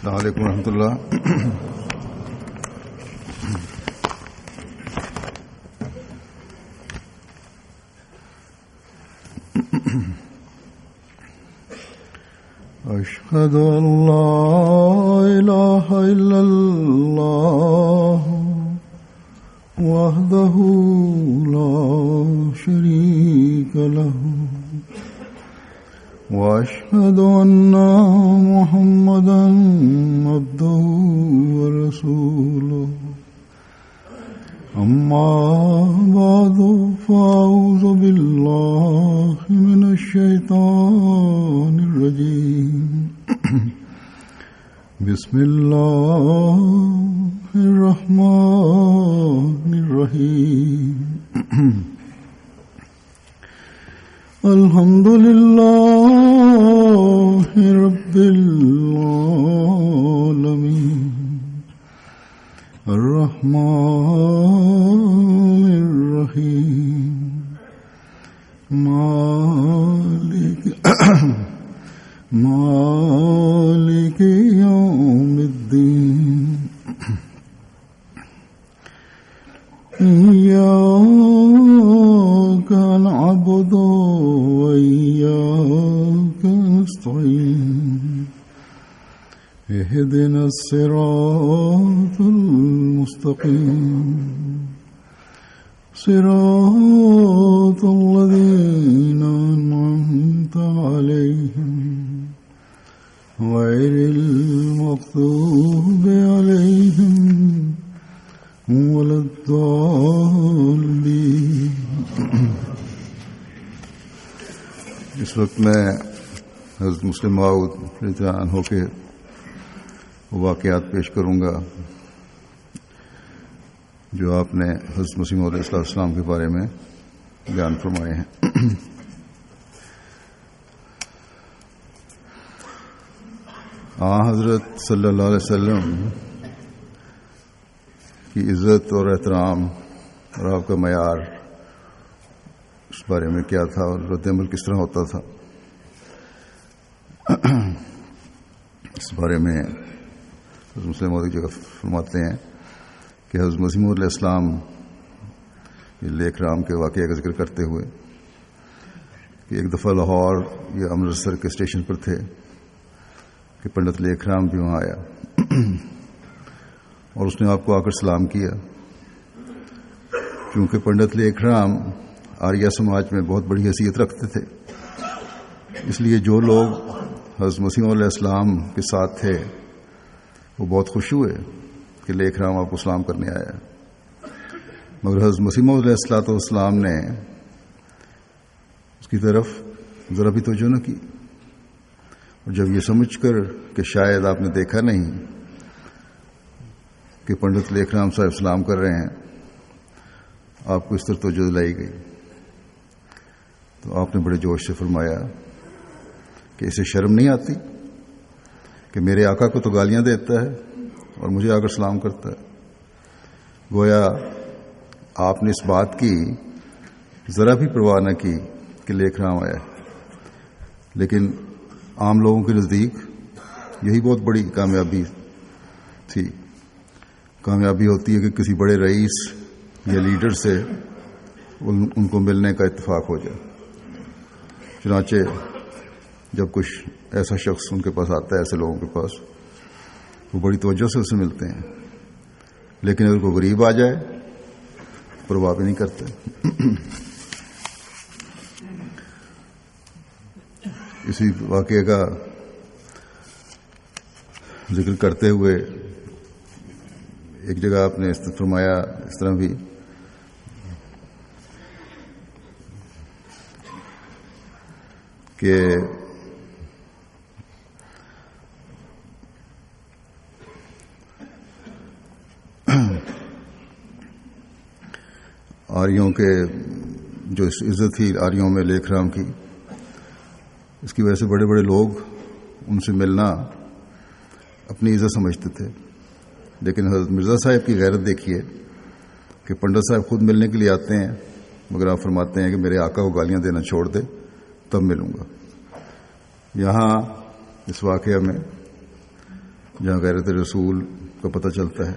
السلام علیکم ورحمۃ اللہ. اشہد ان لا الہ الا اللہ وحدہ لا شریک لہ واشهد ان محمدا عبده ورسوله. اما بعد فاعوذ بالله من الشیطان الرجیم. بسم اللہ الرحمن الرحیم. الحمد للہ رب العالمین الرحمن الرحیم مالک یوم الدین. إياك نعبد وإياك نستعين. اهدنا الصراط المستقيم صراط الذين أنعمت عليهم غير المغضوب عليهم ولا الضالين. اس وقت میں حضرت مسلم موعود رضی اللہ عنہ کے واقعات پیش کروں گا جو آپ نے حضرت مسیح موعود علیہ السلام کے بارے میں بیان فرمائے ہیں. حضرت صلی اللہ علیہ وسلم کی عزت اور احترام اور آپ کا معیار اس بارے میں کیا تھا اور رد عمل کس طرح ہوتا تھا، اس بارے میں حضرت مسلم موعود جگہ فرماتے ہیں کہ حضرت مسیح موعود علیہ السلام لیک رام کے واقعے کا ذکر کرتے ہوئے کہ ایک دفعہ لاہور یا امرتسر کے اسٹیشن پر تھے کہ پنڈت لیک رام بھی وہاں آیا اور اس نے آپ کو آ کر سلام کیا. کیونکہ پنڈت لیک رام آریہ سماج میں بہت بڑی حیثیت رکھتے تھے، اس لیے جو لوگ حضرت مسیح علیہ السلام کے ساتھ تھے وہ بہت خوش ہوئے کہ لیک رام آپ کو سلام کرنے آیا. مگر حضرت مسیح علیہ السلام نے اس کی طرف ذرا بھی توجہ نہ کی، اور جب یہ سمجھ کر کہ شاید آپ نے دیکھا نہیں کہ پنڈت لیک رام صاحب سلام کر رہے ہیں، آپ کو اس طرح توجہ دلائی گئی تو آپ نے بڑے جوش سے فرمایا کہ اسے شرم نہیں آتی کہ میرے آقا کو تو گالیاں دیتا ہے اور مجھے آ کر سلام کرتا ہے. گویا آپ نے اس بات کی ذرا بھی پرواہ نہ کی کہ لیک رام آیا، لیکن عام لوگوں کے نزدیک یہی بہت بڑی کامیابی تھی. کامیابی ہوتی ہے کہ کسی بڑے رئیس یا لیڈر سے ان کو ملنے کا اتفاق ہو جائے. چنانچہ جب کچھ ایسا شخص ان کے پاس آتا ہے، ایسے لوگوں کے پاس، وہ بڑی توجہ سے اسے ملتے ہیں، لیکن اگر کوئی غریب آ جائے پرواہ بھی نہیں کرتے. اسی واقعے کا ذکر کرتے ہوئے ایک جگہ آپ نے فرمایا اس طرح بھی کہ آریوں کے جو عزت تھی آریوں میں لیک رام کی، اس کی وجہ سے بڑے بڑے لوگ ان سے ملنا اپنی عزت سمجھتے تھے. لیکن حضرت مرزا صاحب کی غیرت دیکھیے کہ پنڈت صاحب خود ملنے کے لیے آتے ہیں، مگر آپ فرماتے ہیں کہ میرے آقا کو گالیاں دینا چھوڑ دے تب ملوں گا. یہاں اس واقعہ میں جہاں غیرت رسول کا پتہ چلتا ہے،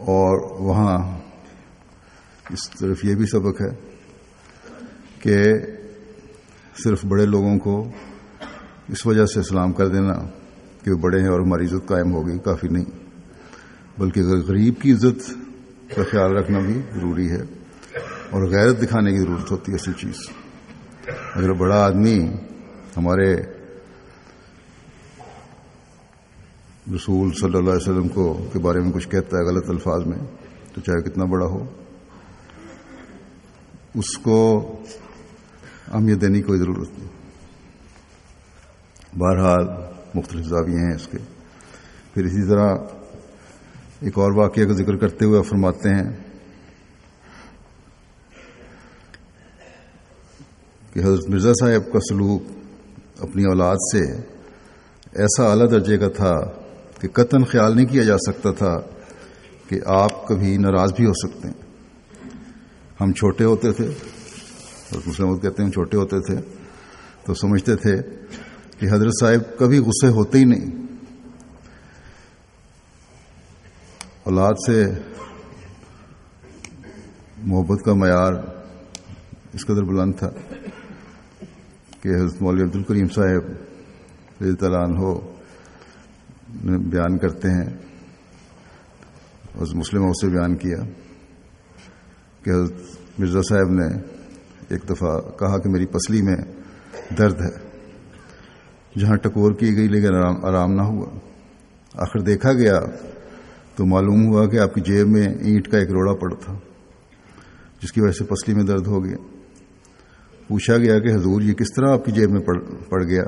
اور وہاں اس طرف یہ بھی سبق ہے کہ صرف بڑے لوگوں کو اس وجہ سے سلام کر دینا کہ وہ بڑے ہیں اور ہماری عزت قائم ہوگی کافی نہیں، بلکہ غریب کی عزت کا خیال رکھنا بھی ضروری ہے، اور غیرت دکھانے کی ضرورت ہوتی ہے اصل چیز۔ اگر بڑا آدمی ہمارے رسول صلی اللہ علیہ وسلم کے بارے میں کچھ کہتا ہے غلط الفاظ میں، تو چاہے کتنا بڑا ہو، اس کو اہمیت دینے کی کوئی ضرورت نہیں۔ بہرحال مختلف زاویے ہیں اس کے۔ پھر اسی طرح ایک اور واقعہ کا ذکر کرتے ہوئے فرماتے ہیں کہ حضرت مرزا صاحب کا سلوک اپنی اولاد سے ایسا اعلیٰ درجے کا تھا کہ قطعاً خیال نہیں کیا جا سکتا تھا کہ آپ کبھی ناراض بھی ہو سکتے ہیں۔ ہم چھوٹے ہوتے تھے، حضرت مسلم کہتے ہیں ہم چھوٹے ہوتے تھے تو سمجھتے تھے کہ حضرت صاحب کبھی غصے ہوتے ہی نہیں۔ اولاد سے محبت کا معیار اس قدر بلند تھا کہ حضرت مولوی عبد الکریم صاحب رضی اللہ عنہ بیان کرتے ہیں، حضرت مسلم سے بیان کیا کہ حضرت مرزا صاحب نے ایک دفعہ کہا کہ میری پسلی میں درد ہے، جہاں ٹکور کی گئی لیکن آرام نہ ہوا۔ آخر دیکھا گیا تو معلوم ہوا کہ آپ کی جیب میں اینٹ کا ایک روڑا پڑا تھا، جس کی وجہ سے پسلی میں درد ہو گیا۔ پوچھا گیا کہ حضور یہ کس طرح آپ کی جیب میں پڑ گیا؟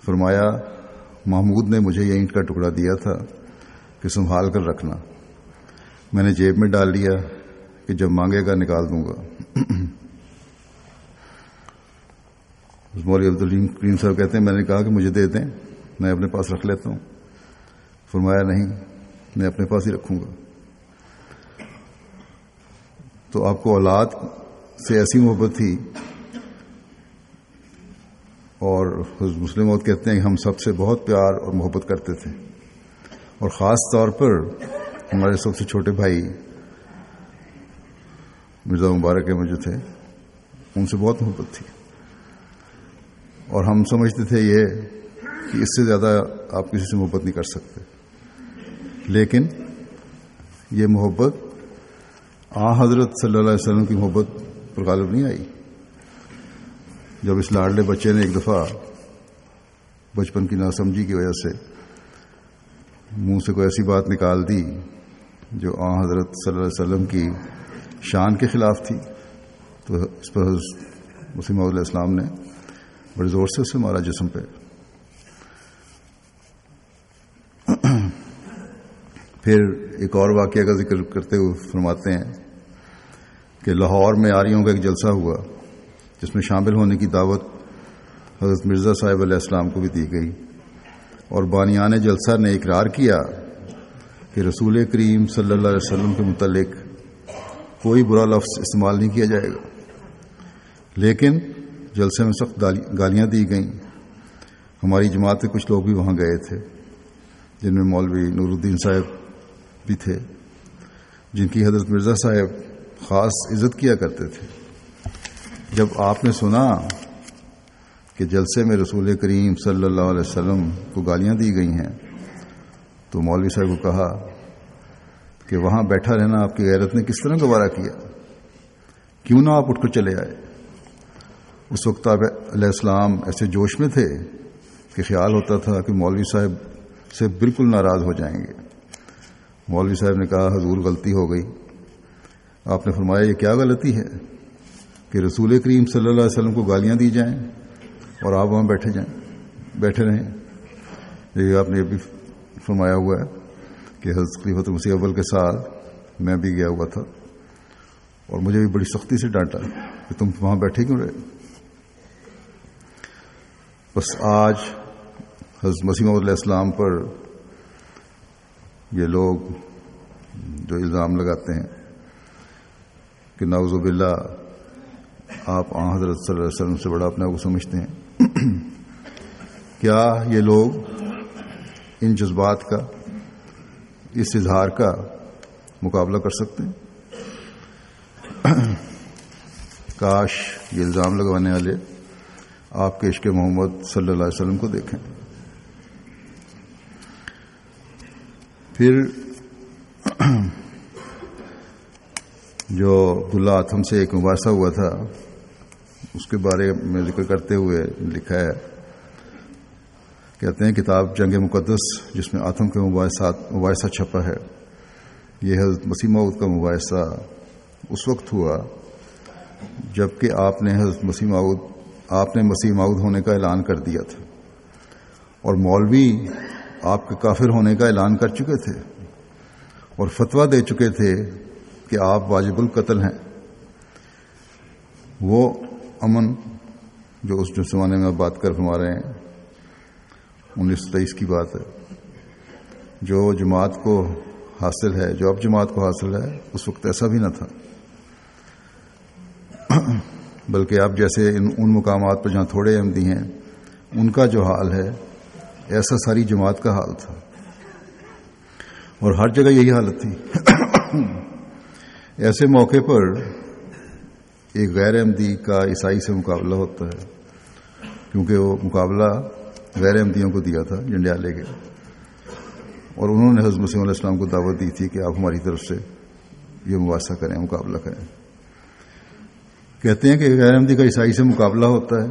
فرمایا محمود نے مجھے یہ اینٹ کا ٹکڑا دیا تھا کہ سنبھال کر رکھنا، میں نے جیب میں ڈال لیا کہ جب مانگے گا نکال دوں گا۔ مولوی عبد الکریم صاحب کہتے ہیں میں نے کہا کہ مجھے دے دیں، میں اپنے پاس رکھ لیتا ہوں۔ فرمایا نہیں، میں اپنے پاس ہی رکھوں گا۔ تو آپ کو اولاد سے ایسی محبت تھی، اور حضرت مسلم موعود کہتے ہیں کہ ہم سب سے بہت پیار اور محبت کرتے تھے، اور خاص طور پر ہمارے سب سے چھوٹے بھائی مرزا مبارک احمد جو تھے، ان سے بہت محبت تھی، اور ہم سمجھتے تھے یہ کہ اس سے زیادہ آپ کسی سے محبت نہیں کر سکتے۔ لیکن یہ محبت حضرت صلی اللہ علیہ وسلم کی محبت پر غالب نہیں آئی۔ جب اس لاڈلے بچے نے ایک دفعہ بچپن کی ناسمجھی کی وجہ سے منہ سے کوئی ایسی بات نکال دی جو حضرت صلی اللہ علیہ وسلم کی شان کے خلاف تھی، تو اس پر حضرت مسیح موعود علیہ السلام نے بڑے زور سے اسے مارا جسم پہ۔ پھر ایک اور واقعہ کا ذکر کرتے ہوئے فرماتے ہیں کہ لاہور میں آریوں کا ایک جلسہ ہوا جس میں شامل ہونے کی دعوت حضرت مرزا صاحب علیہ السلام کو بھی دی گئی، اور بانیان جلسہ نے اقرار کیا کہ رسول کریم صلی اللہ علیہ وسلم کے متعلق کوئی برا لفظ استعمال نہیں کیا جائے گا، لیکن جلسے میں سخت گالیاں دی گئیں۔ ہماری جماعت کے کچھ لوگ بھی وہاں گئے تھے، جن میں مولوی نور الدین صاحب بھی تھے، جن کی حضرت مرزا صاحب خاص عزت کیا کرتے تھے۔ جب آپ نے سنا کہ جلسے میں رسول کریم صلی اللہ علیہ وسلم کو گالیاں دی گئی ہیں، تو مولوی صاحب کو کہا کہ وہاں بیٹھا رہنا آپ کی غیرت نے کس طرح گوارا کیا، کیوں نہ آپ اٹھ کر چلے آئے۔ اس وقت آپ علیہ السلام ایسے جوش میں تھے کہ خیال ہوتا تھا کہ مولوی صاحب سے بالکل ناراض ہو جائیں گے۔ مولوی صاحب نے کہا حضور غلطی ہو گئی۔ آپ نے فرمایا یہ کیا غلطی ہے کہ رسول کریم صلی اللہ علیہ وسلم کو گالیاں دی جائیں اور آپ وہاں بیٹھے رہیں۔ یہ آپ نے بھی فرمایا ہوا ہے کہ حضرت خلیفۃ مسیح اول کے ساتھ میں بھی گیا ہوا تھا، اور مجھے بھی بڑی سختی سے ڈانٹا کہ تم وہاں بیٹھے کیوں رہے۔ بس آج حضرت مسیح موعود علیہ السلام پر یہ لوگ جو الزام لگاتے ہیں کہ نعوذ باللہ آپ حضرت صلی اللہ علیہ وسلم سے بڑا اپنے آپ کو سمجھتے ہیں، کیا یہ لوگ ان جذبات کا، اس اظہار کا مقابلہ کر سکتے ہیں؟ کاش یہ الزام لگانے والے آپ کے عشق محمد صلی اللہ علیہ وسلم کو دیکھیں۔ پھر جو عبداللہ آتھم سے ایک مباحثہ ہوا تھا، اس کے بارے میں ذکر کرتے ہوئے لکھا ہے، کہتے ہیں کتاب جنگ مقدس جس میں آتھم کے مباحثہ چھپا ہے، یہ حضرت مسیح موعود کا مباحثہ اس وقت ہوا جب کہ آپ نے مسیح موعود ہونے کا اعلان کر دیا تھا، اور مولوی آپ کے کافر ہونے کا اعلان کر چکے تھے اور فتویٰ دے چکے تھے کہ آپ واجب القتل ہیں۔ وہ امن جو اس زمانے میں آپ بات کر فرما رہے ہیں 1923 کی بات ہے، جو جماعت کو حاصل ہے، جو اب جماعت کو حاصل ہے، اس وقت ایسا بھی نہ تھا، بلکہ اب جیسے ان مقامات پر جہاں تھوڑے احمدی ہیں ان کا جو حال ہے ایسا ساری جماعت کا حال تھا، اور ہر جگہ یہی حالت تھی۔ ایسے موقع پر ایک غیر احمدی کا عیسائی سے مقابلہ ہوتا ہے، کیونکہ وہ مقابلہ غیر احمدیوں کو دیا تھا جنڈیالے کے، اور انہوں نے حضرت مسیح علیہ السلام کو دعوت دی تھی کہ آپ ہماری طرف سے یہ مباحثہ کریں، مقابلہ کریں۔ کہتے ہیں کہ غیر احمدی کا عیسائی سے مقابلہ ہوتا ہے،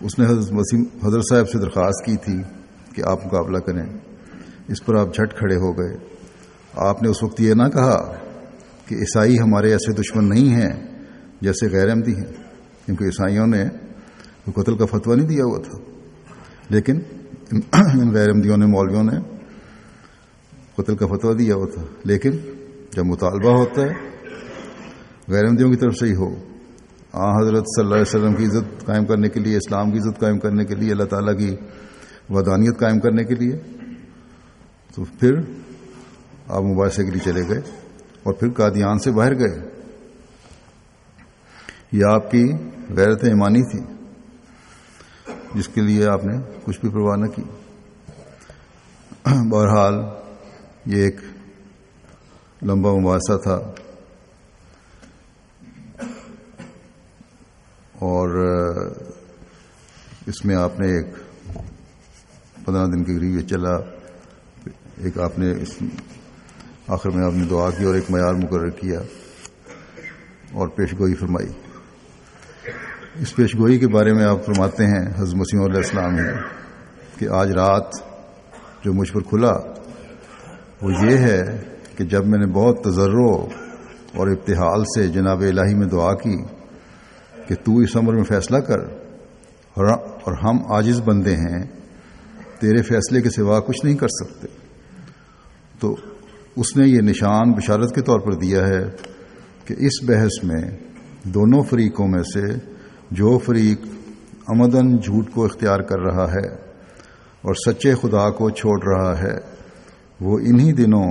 اس نے حضرت صاحب سے درخواست کی تھی کہ آپ مقابلہ کریں، اس پر آپ جھٹ کھڑے ہو گئے۔ آپ نے اس وقت یہ نہ کہا کہ عیسائی ہمارے ایسے دشمن نہیں ہیں جیسے غیر احمدی ہیں، کیونکہ عیسائیوں نے قتل کا فتویٰ نہیں دیا ہوا تھا، لیکن ان غیر احمدیوں نے، مولویوں نے قتل کا فتویٰ دیا ہوا تھا۔ لیکن جب مطالبہ ہوتا ہے غیر احمدیوں کی طرف سے ہی ہو، حضرت صلی اللہ علیہ وسلم کی عزت قائم کرنے کے لیے، اسلام کی عزت قائم کرنے کے لیے، اللہ تعالیٰ کی وحدانیت قائم کرنے کے لیے، تو پھر آپ مباحثے کے لیے چلے گئے اور پھر قادیان سے باہر گئے۔ یہ آپ کی غیرت ایمانی تھی جس کے لیے آپ نے کچھ بھی پرواہ نہ کی۔ بہرحال یہ ایک لمبا مباحثہ تھا، اور اس میں آپ نے ایک 15 دن کے قریب یہ چلا۔ ایک آپ نے آخر میں آپ نے دعا کی اور ایک معیار مقرر کیا اور پیشگوئی فرمائی۔ اس پیشگوئی کے بارے میں آپ فرماتے ہیں حضرت مسیح علیہ السلام نے کہ آج رات جو مجھ پر کھلا وہ یہ ہے کہ جب میں نے بہت تضرع اور ابتحال سے جناب الہی میں دعا کی کہ تو اس امر میں فیصلہ کر، اور ہم عاجز بندے ہیں، تیرے فیصلے کے سوا کچھ نہیں کر سکتے، تو اس نے یہ نشان بشارت کے طور پر دیا ہے کہ اس بحث میں دونوں فریقوں میں سے جو فریق عمدن جھوٹ کو اختیار کر رہا ہے اور سچے خدا کو چھوڑ رہا ہے، وہ انہی دنوں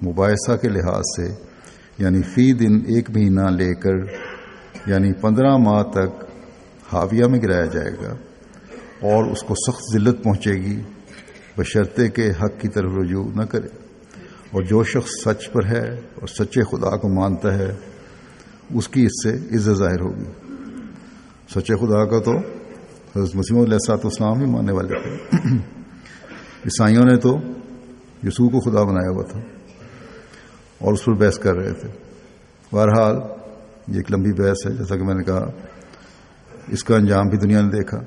مباحثہ کے لحاظ سے یعنی فی دن 1 مہینہ لے کر یعنی 15 ماہ تک حاویہ میں گرایا جائے گا، اور اس کو سخت ذلت پہنچے گی بشرطے کہ حق کی طرف رجوع نہ کرے، اور جو شخص سچ پر ہے اور سچے خدا کو مانتا ہے اس کی اس سے عزت ظاہر ہوگی۔ سچے خدا کا تو حضرت مسیح علیہ السلام ہی ماننے والے تھے، عیسائیوں نے تو یسوع کو خدا بنایا ہوا تھا اور اس پر بحث کر رہے تھے۔ بہرحال یہ ایک لمبی بحث ہے، جیسا کہ میں نے کہا، اس کا انجام بھی دنیا نے دیکھا۔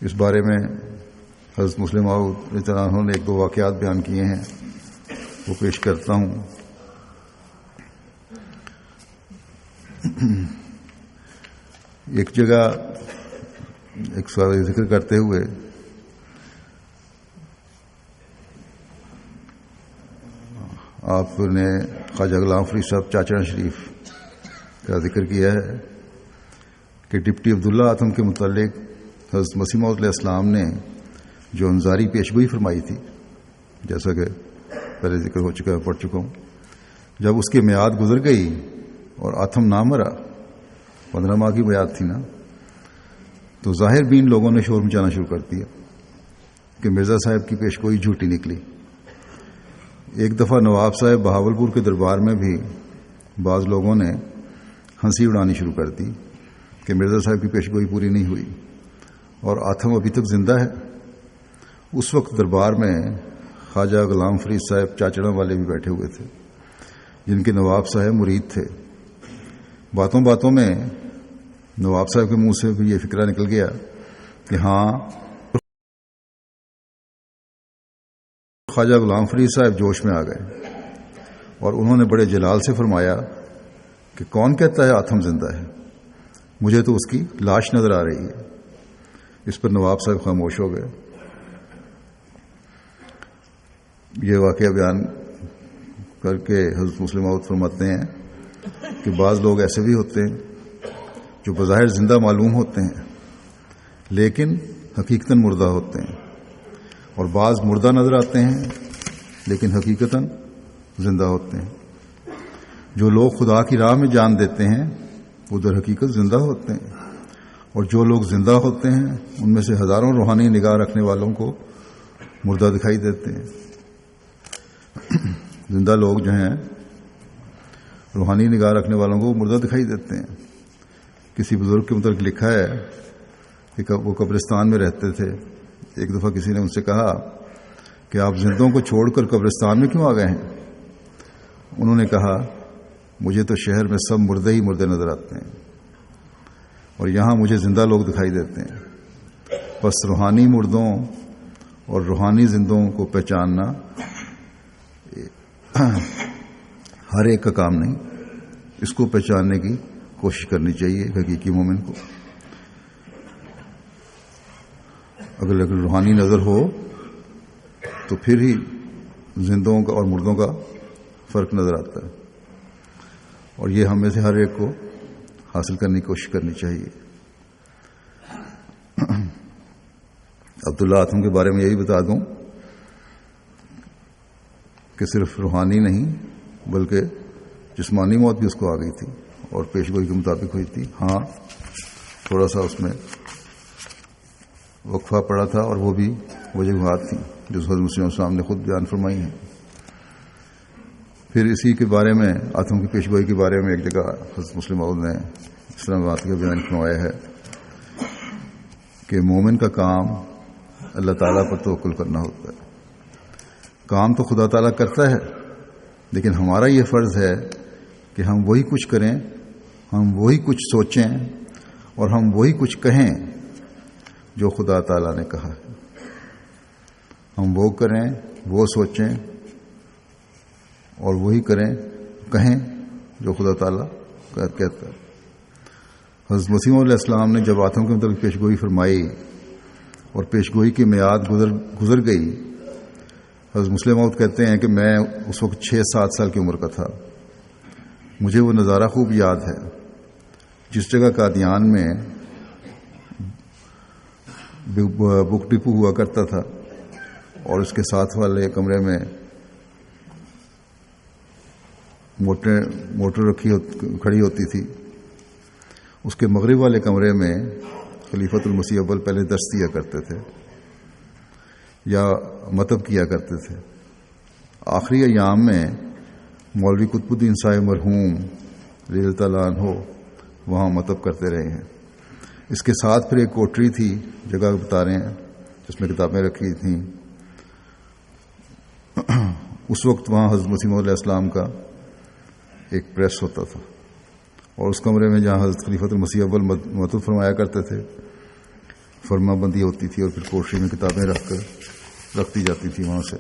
اس بارے میں حضرت مسلم موعود رضی اللہ عنہ نے 1-2 واقعات بیان کیے ہیں، وہ پیش کرتا ہوں۔ ایک جگہ ایک سوال ذکر کرتے ہوئے آپ نے خواجہ غلام فرید صاحب چاچڑا شریف کا ذکر کیا ہے کہ ڈپٹی عبداللہ آتم کے متعلق حضرت مسیح موعود علیہ السلام نے جو انذاری پیشگوئی فرمائی تھی، جیسا کہ پہلے ذکر ہو چکا ہے، پڑھ چکا ہوں، جب اس کی میعاد گزر گئی اور آتم نہ مرا، 15 ماہ کی میعاد تھی نا، تو ظاہر بین لوگوں نے شور مچانا شروع کر دیا کہ مرزا صاحب کی پیشگوئی جھوٹی نکلی۔ ایک دفعہ نواب صاحب بہاولپور کے دربار میں بھی بعض لوگوں نے ہنسی اڑانی شروع کر دی کہ مرزا صاحب کی پیشگوئی پوری نہیں ہوئی اور آتھم ابھی تک زندہ ہے۔ اس وقت دربار میں خواجہ غلام فرید صاحب چاچڑا والے بھی بیٹھے ہوئے تھے، جن کے نواب صاحب مرید تھے۔ باتوں باتوں میں نواب صاحب کے منہ سے بھی یہ فکرہ نکل گیا کہ ہاں خواجہ غلام فرید صاحب جوش میں آ گئے اور انہوں نے بڑے جلال سے فرمایا کہ کون کہتا ہے آتھم زندہ ہے؟ مجھے تو اس کی لاش نظر آ رہی ہے۔ اس پر نواب صاحب خاموش ہو گئے۔ یہ واقعہ بیان کر کے حضرت مسلم موعود فرماتے ہیں کہ بعض لوگ ایسے بھی ہوتے ہیں جو بظاہر زندہ معلوم ہوتے ہیں لیکن حقیقتاً مردہ ہوتے ہیں، اور بعض مردہ نظر آتے ہیں لیکن حقیقتاً زندہ ہوتے ہیں۔ جو لوگ خدا کی راہ میں جان دیتے ہیں وہ در حقیقت زندہ ہوتے ہیں، اور جو لوگ زندہ ہوتے ہیں ان میں سے ہزاروں روحانی نگاہ رکھنے والوں کو مردہ دکھائی دیتے ہیں۔ زندہ لوگ جو ہیں روحانی نگاہ رکھنے والوں کو مردہ دکھائی دیتے ہیں۔ کسی بزرگ کے متعلق لکھا ہے کہ وہ قبرستان میں رہتے تھے۔ ایک دفعہ کسی نے ان سے کہا کہ آپ زندوں کو چھوڑ کر قبرستان میں کیوں آ گئے ہیں؟ انہوں نے کہا مجھے تو شہر میں سب مردے ہی مردے نظر آتے ہیں اور یہاں مجھے زندہ لوگ دکھائی دیتے ہیں۔ بس روحانی مردوں اور روحانی زندوں کو پہچاننا ہر ایک کا کام نہیں، اس کو پہچاننے کی کوشش کرنی چاہیے حقیقی مومن کو۔ اگر روحانی نظر ہو تو پھر ہی زندوں کا اور مردوں کا فرق نظر آتا ہے، اور یہ ہم میں سے ہر ایک کو حاصل کرنے کی کوشش کرنی چاہیے۔ عبداللہ آتم کے بارے میں یہی بتا دوں کہ صرف روحانی نہیں بلکہ جسمانی موت بھی اس کو آ گئی تھی اور پیشگوئی کے مطابق ہوئی تھی۔ ہاں تھوڑا سا اس میں وقفہ پڑا تھا، اور وہ بھی وجوہات تھیں جو حضرت مسلم علیہ السلام نے خود بیان فرمائی ہیں۔ پھر اسی کے بارے میں آتم کی پیشگوئی کے بارے میں ایک جگہ حضرت مسلم موعود نے اس طرح بات کا بیان فرمایا ہے کہ مومن کا کام اللہ تعالیٰ پر توکل کرنا ہوتا ہے۔ کام تو خدا تعالیٰ کرتا ہے، لیکن ہمارا یہ فرض ہے کہ ہم وہی کچھ کریں، ہم وہی کچھ سوچیں اور ہم وہی کچھ کہیں جو خدا تعالیٰ نے کہا ہے۔ ہم وہ کریں، وہ سوچیں اور وہی کریں، کہیں جو خدا تعالیٰ کہتا ہے۔ حضرت مسیح علیہ السلام نے جب آتم کے متعلق پیشگوئی فرمائی اور پیشگوئی کی میعاد گزر گئی، حضرت مسلم موعود کہتے ہیں کہ میں اس وقت 6-7 سال کی عمر کا تھا۔ مجھے وہ نظارہ خوب یاد ہے جس جگہ قادیان میں بک ڈپو ہوا کرتا تھا اور اس کے ساتھ والے کمرے میں موٹر کھڑی ہوتی تھی۔ اس کے مغرب والے کمرے میں خلیفۃ المسیح اول پہلے درس دیا کرتے تھے یا مطب کیا کرتے تھے۔ آخری ایام میں مولوی قطب الدین صاحب مرحوم رضی اللہ تعالیٰ عنہ وہاں مطب کرتے رہے ہیں۔ اس کے ساتھ پھر ایک کوٹری تھی، جگہ بتا رہے ہیں، جس میں کتابیں رکھی تھیں۔ اس وقت وہاں حضرت مسیح علیہ السلام کا ایک پریس ہوتا تھا، اور اس کمرے میں جہاں حضرت خلیفۃ المسیح اول مطب فرمایا کرتے تھے فرما بندی ہوتی تھی، اور پھر کوٹری میں کتابیں رکھتی جاتی تھی وہاں سے۔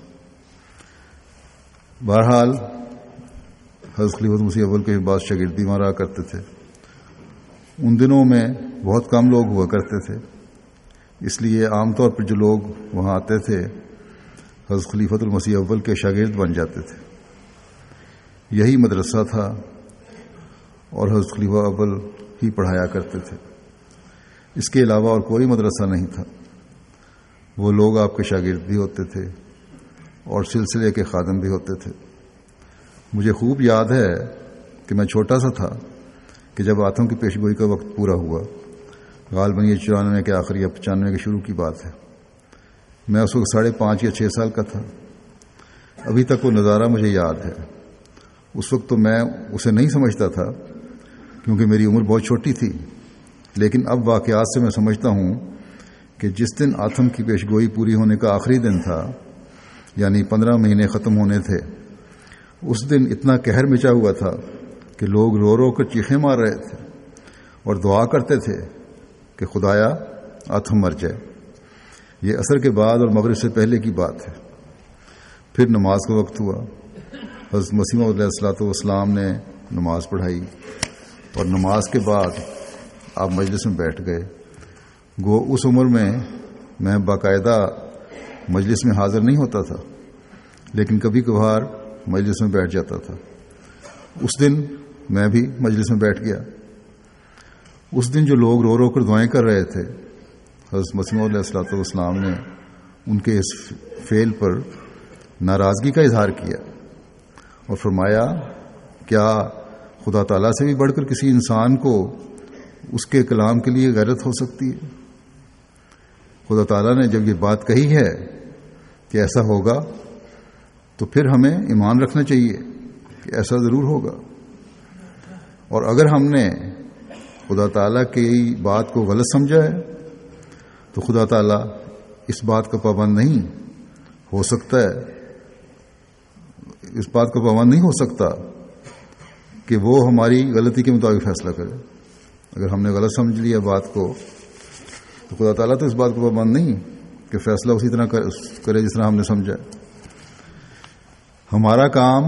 بہرحال حضرت خلیفۃ المسیح اول کے بعض شاگردی وہاں رہا کرتے تھے۔ ان دنوں میں بہت کم لوگ ہوا کرتے تھے، اس لیے عام طور پر جو لوگ وہاں آتے تھے حضرت خلیفۃ المسیح اول کے شاگرد بن جاتے تھے۔ یہی مدرسہ تھا اور حضرت خلیفہ اول ہی پڑھایا کرتے تھے۔ اس کے علاوہ اور کوئی مدرسہ نہیں تھا۔ وہ لوگ آپ کے شاگرد بھی ہوتے تھے اور سلسلے کے خادم بھی ہوتے تھے۔ مجھے خوب یاد ہے کہ میں چھوٹا سا تھا کہ جب آتم کی پیشگوئی کا وقت پورا ہوا غالباً یہ 94 کے آخری یا 95 کے شروع کی بات ہے. میں اس وقت 5.5 یا 6 سال کا تھا. ابھی تک وہ نظارہ مجھے یاد ہے. اس وقت تو میں اسے نہیں سمجھتا تھا کیونکہ میری عمر بہت چھوٹی تھی، لیکن اب واقعات سے میں سمجھتا ہوں کہ جس دن آتم کی پیشگوئی پوری ہونے کا آخری دن تھا، یعنی 15 مہینے ختم ہونے تھے، اس دن اتنا قہر مچا ہوا تھا کہ لوگ رو رو کر چیخیں مار رہے تھے اور دعا کرتے تھے کہ خدایا آتم مر جائے. یہ عصر کے بعد اور مغرب سے پہلے کی بات ہے. پھر نماز کا وقت ہوا. حضرت مسیح موعود علیہ الصلوۃ والسلام نے نماز پڑھائی اور نماز کے بعد آپ مجلس میں بیٹھ گئے. گو اس عمر میں باقاعدہ مجلس میں حاضر نہیں ہوتا تھا، لیکن کبھی کبھار مجلس میں بیٹھ جاتا تھا. اس دن میں بھی مجلس میں بیٹھ گیا. اس دن جو لوگ رو رو کر دعائیں کر رہے تھے، حضرت مسیح موعود علیہ الصلوۃ والسلام نے ان کے اس فعل پر ناراضگی کا اظہار کیا اور فرمایا، کیا خدا تعالیٰ سے بھی بڑھ کر کسی انسان کو اس کے کلام کے لیے غیرت ہو سکتی ہے؟ خدا تعالیٰ نے جب یہ بات کہی ہے کہ ایسا ہوگا تو پھر ہمیں ایمان رکھنا چاہیے کہ ایسا ضرور ہوگا. اور اگر ہم نے خدا تعالیٰ کی بات کو غلط سمجھا ہے تو خدا تعالیٰ اس بات کا پابند نہیں ہو سکتا ہے، اس بات کا پابند نہیں ہو سکتا کہ وہ ہماری غلطی کے مطابق فیصلہ کرے. اگر ہم نے غلط سمجھ لیا بات کو تو خدا تعالیٰ تو اس بات کو پابند نہیں کہ فیصلہ اسی طرح کرے جس طرح ہم نے سمجھا. ہمارا کام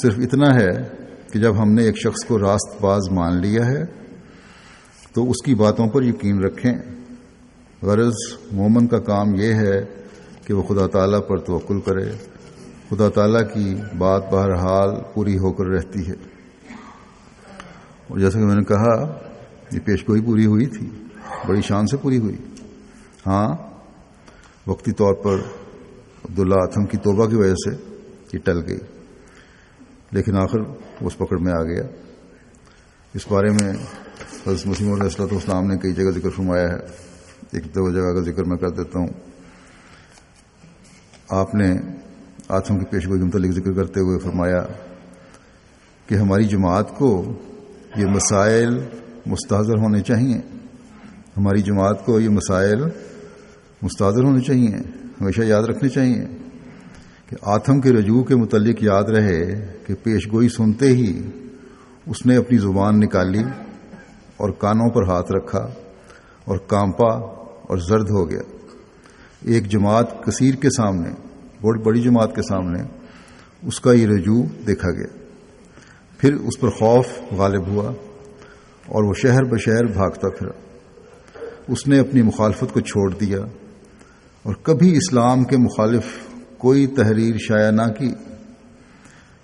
صرف اتنا ہے کہ جب ہم نے ایک شخص کو راست باز مان لیا ہے تو اس کی باتوں پر یقین رکھیں. غرض مومن کا کام یہ ہے کہ وہ خدا تعالیٰ پر توکل کرے. خدا تعالیٰ کی بات بہرحال پوری ہو کر رہتی ہے. اور جیسا کہ میں نے کہا، یہ پیشگوئی پوری ہوئی تھی، بڑی شان سے پوری ہوئی. ہاں، وقتی طور پر عبداللہ آتم کی توبہ کی وجہ سے یہ ٹل گئی، لیکن آخر اس پکڑ میں آ گیا. اس بارے میں حضرت مسیح موعود علیہ الصلوۃ والسلام نے کئی جگہ ذکر فرمایا ہے. ایک دو جگہ کا ذکر میں کر دیتا ہوں. آپ نے آتم کی پیشگوئی کے متعلق ذکر کرتے ہوئے فرمایا کہ ہماری جماعت کو یہ مسائل مستحضر ہونے چاہیے. ہماری جماعت کو یہ مسائل مستحضر ہونے چاہیے، ہمیشہ یاد رکھنے چاہیے کہ آتم کے رجوع کے متعلق یاد رہے کہ پیشگوئی سنتے ہی اس نے اپنی زبان نکالی اور کانوں پر ہاتھ رکھا اور کانپا اور زرد ہو گیا. ایک جماعت کثیر کے سامنے، بہت بڑی جماعت کے سامنے اس کا یہ رجوع دیکھا گیا. پھر اس پر خوف غالب ہوا اور وہ شہر بشہر بھاگتا پھرا. اس نے اپنی مخالفت کو چھوڑ دیا اور کبھی اسلام کے مخالف کوئی تحریر شائع نہ کی.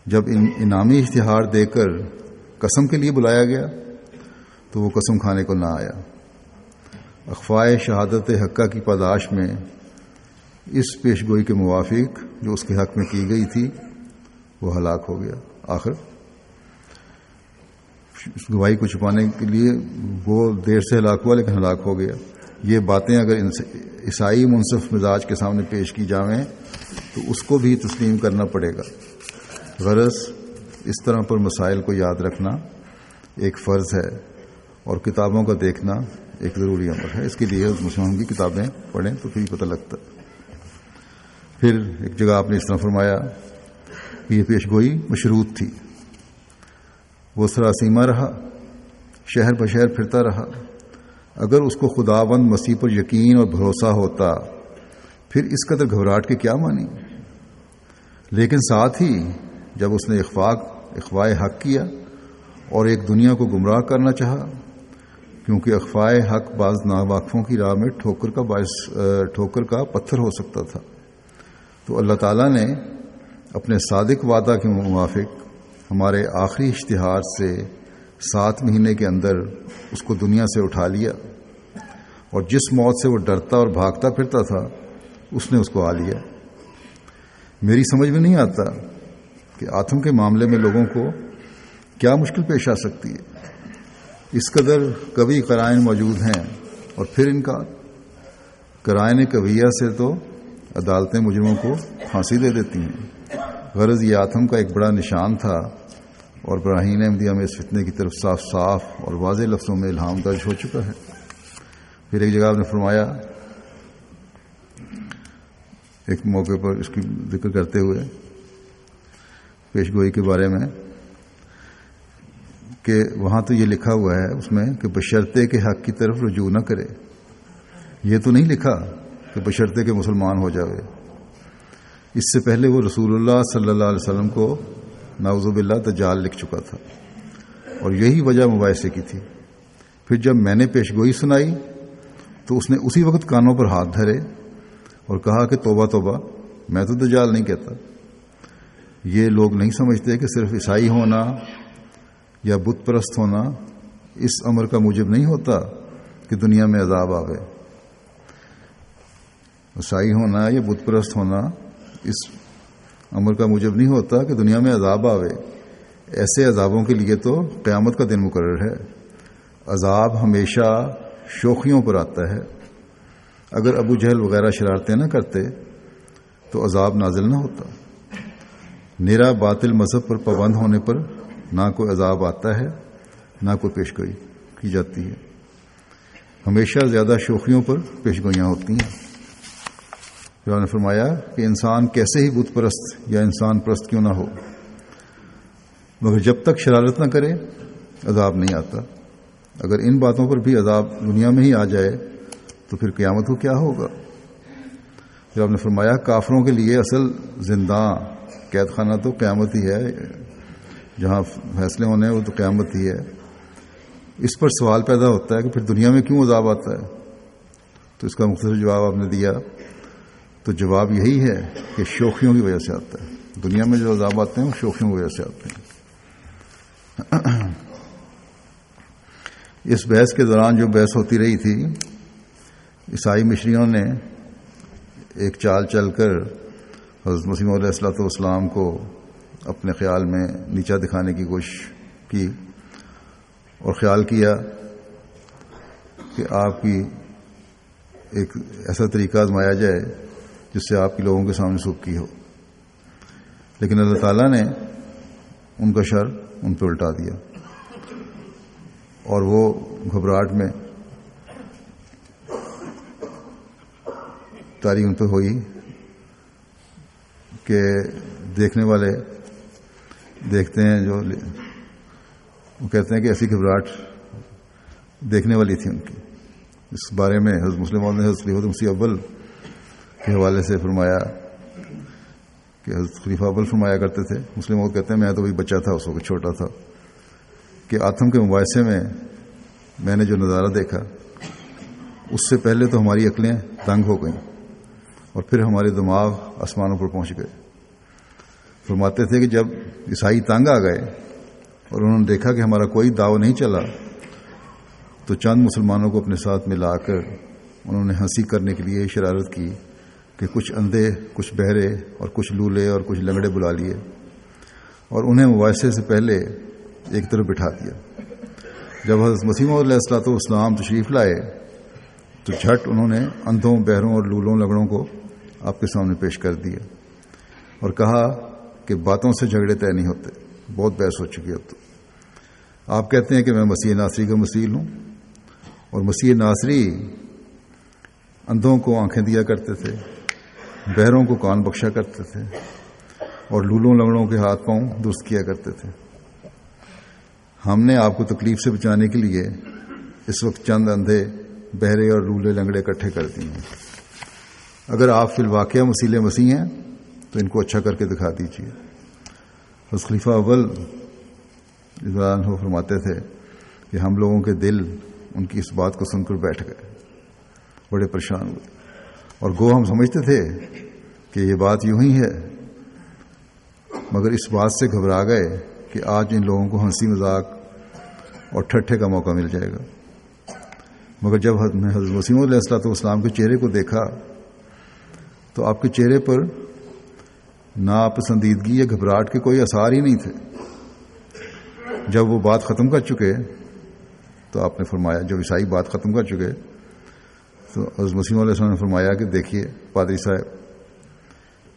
جب انعامی اشتہار دے کر قسم کے لیے بلایا گیا تو وہ قسم کھانے کو نہ آیا. اخفائے شہادت حقہ کی پاداش میں اس پیشگوئی کے موافق جو اس کے حق میں کی گئی تھی وہ ہلاک ہو گیا. آخر اس گواہی کو چھپانے کے لیے وہ دیر سے ہلاک ہوا، لیکن ہلاک ہو گیا. یہ باتیں اگر عیسائی منصف مزاج کے سامنے پیش کی جائیں تو اس کو بھی تسلیم کرنا پڑے گا. غرض اس طرح پر مسائل کو یاد رکھنا ایک فرض ہے اور کتابوں کا دیکھنا ایک ضروری امر ہے. اس کے لیے مسلمانوں کی کتابیں پڑھیں تو پھر پتہ لگتا. پھر ایک جگہ آپ نے اس طرح فرمایا کہ یہ پیشگوئی مشروط تھی. وہ سراسیمہ رہا، شہر بشہر پھرتا رہا. اگر اس کو خداوند مسیح پر یقین اور بھروسہ ہوتا پھر اس قدر گھبراہٹ کے کیا مانی. لیکن ساتھ ہی جب اس نے اخفائے حق کیا اور ایک دنیا کو گمراہ کرنا چاہا، کیونکہ اخفائے حق بعض ناواقفوں کی راہ میں ٹھوکر کا پتھر ہو سکتا تھا، تو اللہ تعالیٰ نے اپنے صادق وعدہ کے موافق ہمارے آخری اشتہار سے 7 مہینے کے اندر اس کو دنیا سے اٹھا لیا، اور جس موت سے وہ ڈرتا اور بھاگتا پھرتا تھا اس نے اس کو آ لیا. میری سمجھ میں نہیں آتا کہ آتم کے معاملے میں لوگوں کو کیا مشکل پیش آ سکتی ہے. اس قدر قوی قرائن موجود ہیں اور پھر انکار۔ قرائن قویہ سے تو عدالتیں مجرموں کو پھانسی دے دیتی ہیں۔ غرض یہ آتم کا ایک بڑا نشان تھا، اور براہین احمدیہ میں اس فتنے کی طرف صاف صاف اور واضح لفظوں میں الہام درج ہو چکا ہے۔ پھر ایک جگہ آپ نے فرمایا، ایک موقع پر اس کی ذکر کرتے ہوئے پیش گوئی کے بارے میں، کہ وہاں تو یہ لکھا ہوا ہے اس میں کہ بشرطے کے حق کی طرف رجوع نہ کرے، یہ تو نہیں لکھا کہ بشرطے کے مسلمان ہو جاوے۔ اس سے پہلے وہ رسول اللہ صلی اللہ علیہ وسلم کو نعوذ باللہ دجال لکھ چکا تھا، اور یہی وجہ مباحثے کی تھی۔ پھر جب میں نے پیشگوئی سنائی تو اس نے اسی وقت کانوں پر ہاتھ دھرے اور کہا کہ توبہ توبہ، میں تو دجال نہیں کہتا۔ یہ لوگ نہیں سمجھتے کہ صرف عیسائی ہونا یا بت پرست ہونا اس امر کا موجب نہیں ہوتا کہ دنیا میں عذاب آوے۔ عیسائی ہونا یا بت پرست ہونا اس امر کا موجب نہیں ہوتا کہ دنیا میں عذاب آوے۔ ایسے عذابوں کے لیے تو قیامت کا دن مقرر ہے۔ عذاب ہمیشہ شوخیوں پر آتا ہے۔ اگر ابو جہل وغیرہ شرارتیں نہ کرتے تو عذاب نازل نہ ہوتا۔ نیرا باطل مذہب پر پابند ہونے پر نہ کوئی عذاب آتا ہے، نہ کوئی پیشگوئی کی جاتی ہے۔ ہمیشہ زیادہ شوخیوں پر پیشگوئیاں ہوتی ہیں۔ پھر انہوں نے فرمایا کہ انسان کیسے ہی بت پرست یا انسان پرست کیوں نہ ہو، مگر جب تک شرارت نہ کرے عذاب نہیں آتا۔ اگر ان باتوں پر بھی عذاب دنیا میں ہی آ جائے تو پھر قیامت کو کیا ہوگا؟ پھر آپ نے فرمایا کافروں کے لیے اصل زنداں قید خانہ تو قیامت ہی ہے، جہاں فیصلے ہونے ہیں وہ تو قیامت ہی ہے۔ اس پر سوال پیدا ہوتا ہے کہ پھر دنیا میں کیوں عذاب آتا ہے؟ تو اس کا مختصر جواب آپ نے دیا، تو جواب یہی ہے کہ شوخیوں کی وجہ سے آتا ہے۔ دنیا میں جو عذاب آتے ہیں وہ شوخیوں کی وجہ سے آتے ہیں۔ اس بحث کے دوران جو بحث ہوتی رہی تھی، عیسائی مشریوں نے ایک چال چل کر حضرت مسیح موعود علیہ السلام کو اپنے خیال میں نیچا دکھانے کی کوشش کی، اور خیال کیا کہ آپ کی ایک ایسا طریقہ آزمایا جائے جس سے آپ کی لوگوں کے سامنے سبکی ہو۔ لیکن اللہ تعالیٰ نے ان کا شر ان پہ الٹا دیا، اور وہ گھبراہٹ میں تاری ان پہ ہوئی کہ دیکھنے والے دیکھتے ہیں، جو وہ کہتے ہیں کہ ایسی گھبراہٹ دیکھنے والی تھی ان کی۔ اس بارے میں حضرت مسلم موعود نے حضرت خلیفہ مسیح اول کے حوالے سے فرمایا کہ حضرت خلیفہ اول فرمایا کرتے تھے، مسلم موعود کہتے ہیں میں تو بھی بچہ تھا، اس وقت چھوٹا تھا، کہ آتم کے مباحثے میں میں نے جو نظارہ دیکھا اس سے پہلے تو ہماری عقلیں تنگ ہو گئیں اور پھر ہمارے دماغ آسمانوں پر پہنچ گئے۔ فرماتے تھے کہ جب عیسائی تنگ آ گئے اور انہوں نے دیکھا کہ ہمارا کوئی داؤ نہیں چلا تو چند مسلمانوں کو اپنے ساتھ ملا کر انہوں نے ہنسی کرنے کے لیے شرارت کی کہ کچھ اندھے، کچھ بہرے اور کچھ لولے اور کچھ لنگڑے بلا لیے اور انہیں مباحثے سے پہلے ایک طرف بٹھا دیا۔ جب حضرت مسیح موعود علیہ السلام تشریف لائے تو جھٹ انہوں نے اندھوں، بہروں اور لولوں لنگڑوں کو آپ کے سامنے پیش کر دیا اور کہا کہ باتوں سے جھگڑے طے نہیں ہوتے، بہت بحث ہو چکی ہے اب تو۔ آپ کہتے ہیں کہ میں مسیح ناصری کا مسیل ہوں، اور مسیح ناصری اندھوں کو آنکھیں دیا کرتے تھے، بہروں کو کان بخشا کرتے تھے اور لولوں لنگڑوں کے ہاتھ پاؤں درست کیا کرتے تھے۔ ہم نے آپ کو تکلیف سے بچانے کے لیے اس وقت چند اندھے، بہرے اور لولے لنگڑے اکٹھے کر دیے ہیں۔ اگر آپ فی الواقعہ مسیح مسیح ہیں تو ان کو اچھا کر کے دکھا دیجیے۔ حضرت خلیفہ اول عنہ فرماتے تھے کہ ہم لوگوں کے دل ان کی اس بات کو سن کر بیٹھ گئے، بڑے پریشان ہوئے، اور گو ہم سمجھتے تھے کہ یہ بات یوں ہی ہے، مگر اس بات سے گھبرا گئے کہ آج ان لوگوں کو ہنسی مذاق اور ٹھٹھے کا موقع مل جائے گا۔ مگر جب میں حضرت مسیح موعود علیہ السلام کے چہرے کو دیکھا تو آپ کے چہرے پر ناپسندیدگی یا گھبراہٹ کے کوئی آثار ہی نہیں تھے۔ جب وہ بات ختم کر چکے تو آپ نے فرمایا، جب عیسائی بات ختم کر چکے تو حضرت مسیح علیہ السلام نے فرمایا کہ دیکھیے پادری صاحب،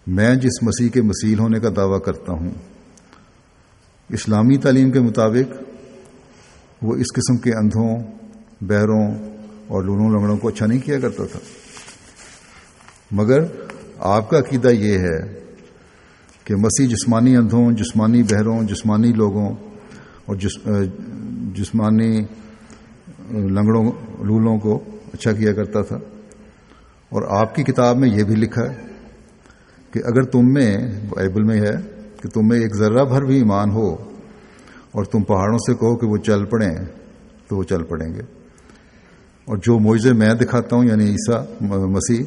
میں جس مسیح کے مسیح ہونے کا دعویٰ کرتا ہوں، اسلامی تعلیم کے مطابق وہ اس قسم کے اندھوں، بہروں اور لونوں لنگڑوں کو اچھا نہیں کیا کرتا تھا، مگر آپ کا عقیدہ یہ ہے کہ مسیح جسمانی اندھوں، جسمانی بہروں، جسمانی لوگوں اور جسمانی لنگڑوں لولوں کو اچھا کیا کرتا تھا۔ اور آپ کی کتاب میں یہ بھی لکھا ہے کہ اگر تم میں، بائبل میں ہے کہ تم میں ایک ذرہ بھر بھی ایمان ہو اور تم پہاڑوں سے کہو کہ وہ چل پڑیں تو وہ چل پڑیں گے۔ اور جو معجزے میں دکھاتا ہوں یعنی عیسیٰ مسیح،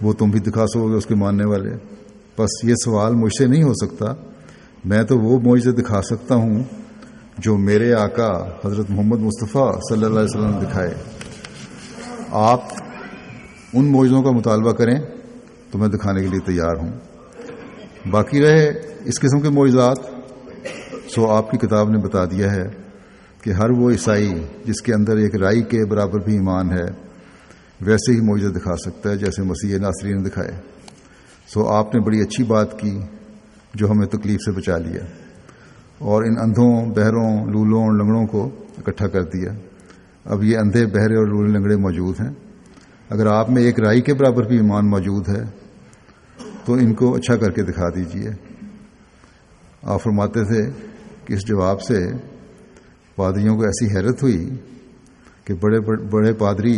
وہ تم بھی دکھا سکو گے اس کے ماننے والے۔ بس یہ سوال مجھ سے نہیں ہو سکتا، میں تو وہ معجزے دکھا سکتا ہوں جو میرے آقا حضرت محمد مصطفیٰ صلی اللہ علیہ وسلم نے دکھائے۔ آپ ان معجزوں کا مطالبہ کریں تو میں دکھانے کے لیے تیار ہوں۔ باقی رہے اس قسم کے معجزات، سو آپ کی کتاب نے بتا دیا ہے کہ ہر وہ عیسائی جس کے اندر ایک رائی کے برابر بھی ایمان ہے ویسے ہی معجزے دکھا سکتا ہے جیسے مسیح ناصری نے دکھائے۔ سو آپ نے بڑی اچھی بات کی جو ہمیں تکلیف سے بچا لیا اور ان اندھوں، بہروں، لولوں اور لنگڑوں کو اکٹھا کر دیا۔ اب یہ اندھے، بہرے اور لولے لنگڑے موجود ہیں۔ اگر آپ میں ایک رائی کے برابر بھی ایمان موجود ہے تو ان کو اچھا کر کے دکھا دیجئے۔ آپ فرماتے تھے کہ اس جواب سے پادریوں کو ایسی حیرت ہوئی کہ بڑے پادری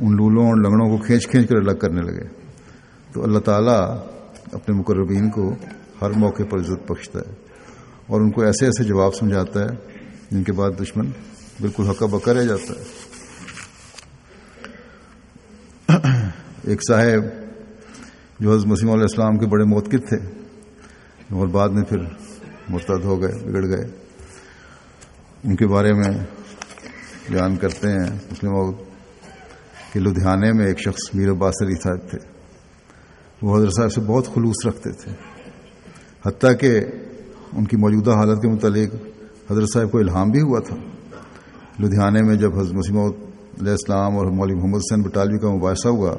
ان لولوں اور لنگڑوں کو کھینچ کر الگ کرنے لگے۔ تو اللہ تعالیٰ اپنے مقربین کو ہر موقع پر عزت بخشتا ہے اور ان کو ایسے ایسے جواب سمجھاتا ہے جن کے بعد دشمن بالکل ہکا بکا رہ جاتا ہے۔ ایک صاحب جو حضرت مسیح علیہ السلام کے بڑے موتقد تھے اور بعد میں پھر مرتد ہو گئے، بگڑ گئے، ان کے بارے میں بیان کرتے ہیں مسلم کہ لدھیانے میں ایک شخص میر عباس علی صاحب تھے۔ وہ حضرت صاحب سے بہت خلوص رکھتے تھے، حتیٰ کہ ان کی موجودہ حالت کے متعلق حضرت صاحب کو الہام بھی ہوا تھا۔ لدھیانے میں جب حضرت مسیح علیہ السلام اور مولوی محمد حسین بٹالوی کا مباحثہ ہوا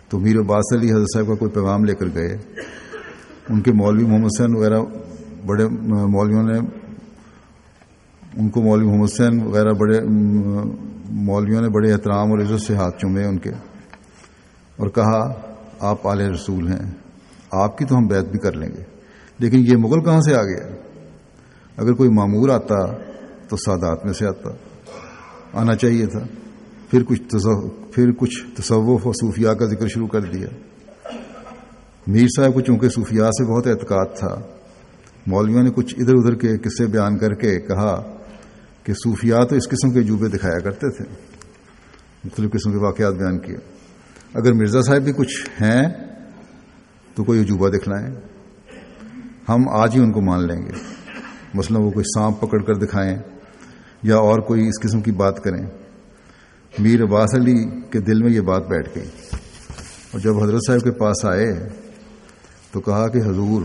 تو میر عباس علی حضرت صاحب کا کوئی پیغام لے کر گئے۔ ان کے مولوی محمد حسین وغیرہ بڑے مولویوں نے ان کو مولوی محمد حسین وغیرہ بڑے مولویوں نے بڑے احترام اور عزت سے ہاتھ چومے ان کے اور کہا آپ آل رسول ہیں، آپ کی تو ہم بیعت بھی کر لیں گے، لیکن یہ مغل کہاں سے آ گیا؟ اگر کوئی مامور آتا تو سادات میں سے آنا چاہیے تھا۔ پھر کچھ تصوف و صوفیاء کا ذکر شروع کر دیا۔ میر صاحب کو چونکہ صوفیاء سے بہت اعتقاد تھا، مولویوں نے کچھ ادھر ادھر کے قصے بیان کر کے کہا کہ صوفیاء تو اس قسم کے عجوبے دکھایا کرتے تھے، مختلف قسم کے واقعات بیان کیے۔ اگر مرزا صاحب بھی کچھ ہیں تو کوئی عجوبہ دکھلائیں، ہم آج ہی ان کو مان لیں گے۔ مثلا وہ کوئی سانپ پکڑ کر دکھائیں یا اور کوئی اس قسم کی بات کریں۔ میر عباس علی کے دل میں یہ بات بیٹھ گئی اور جب حضرت صاحب کے پاس آئے تو کہا کہ حضور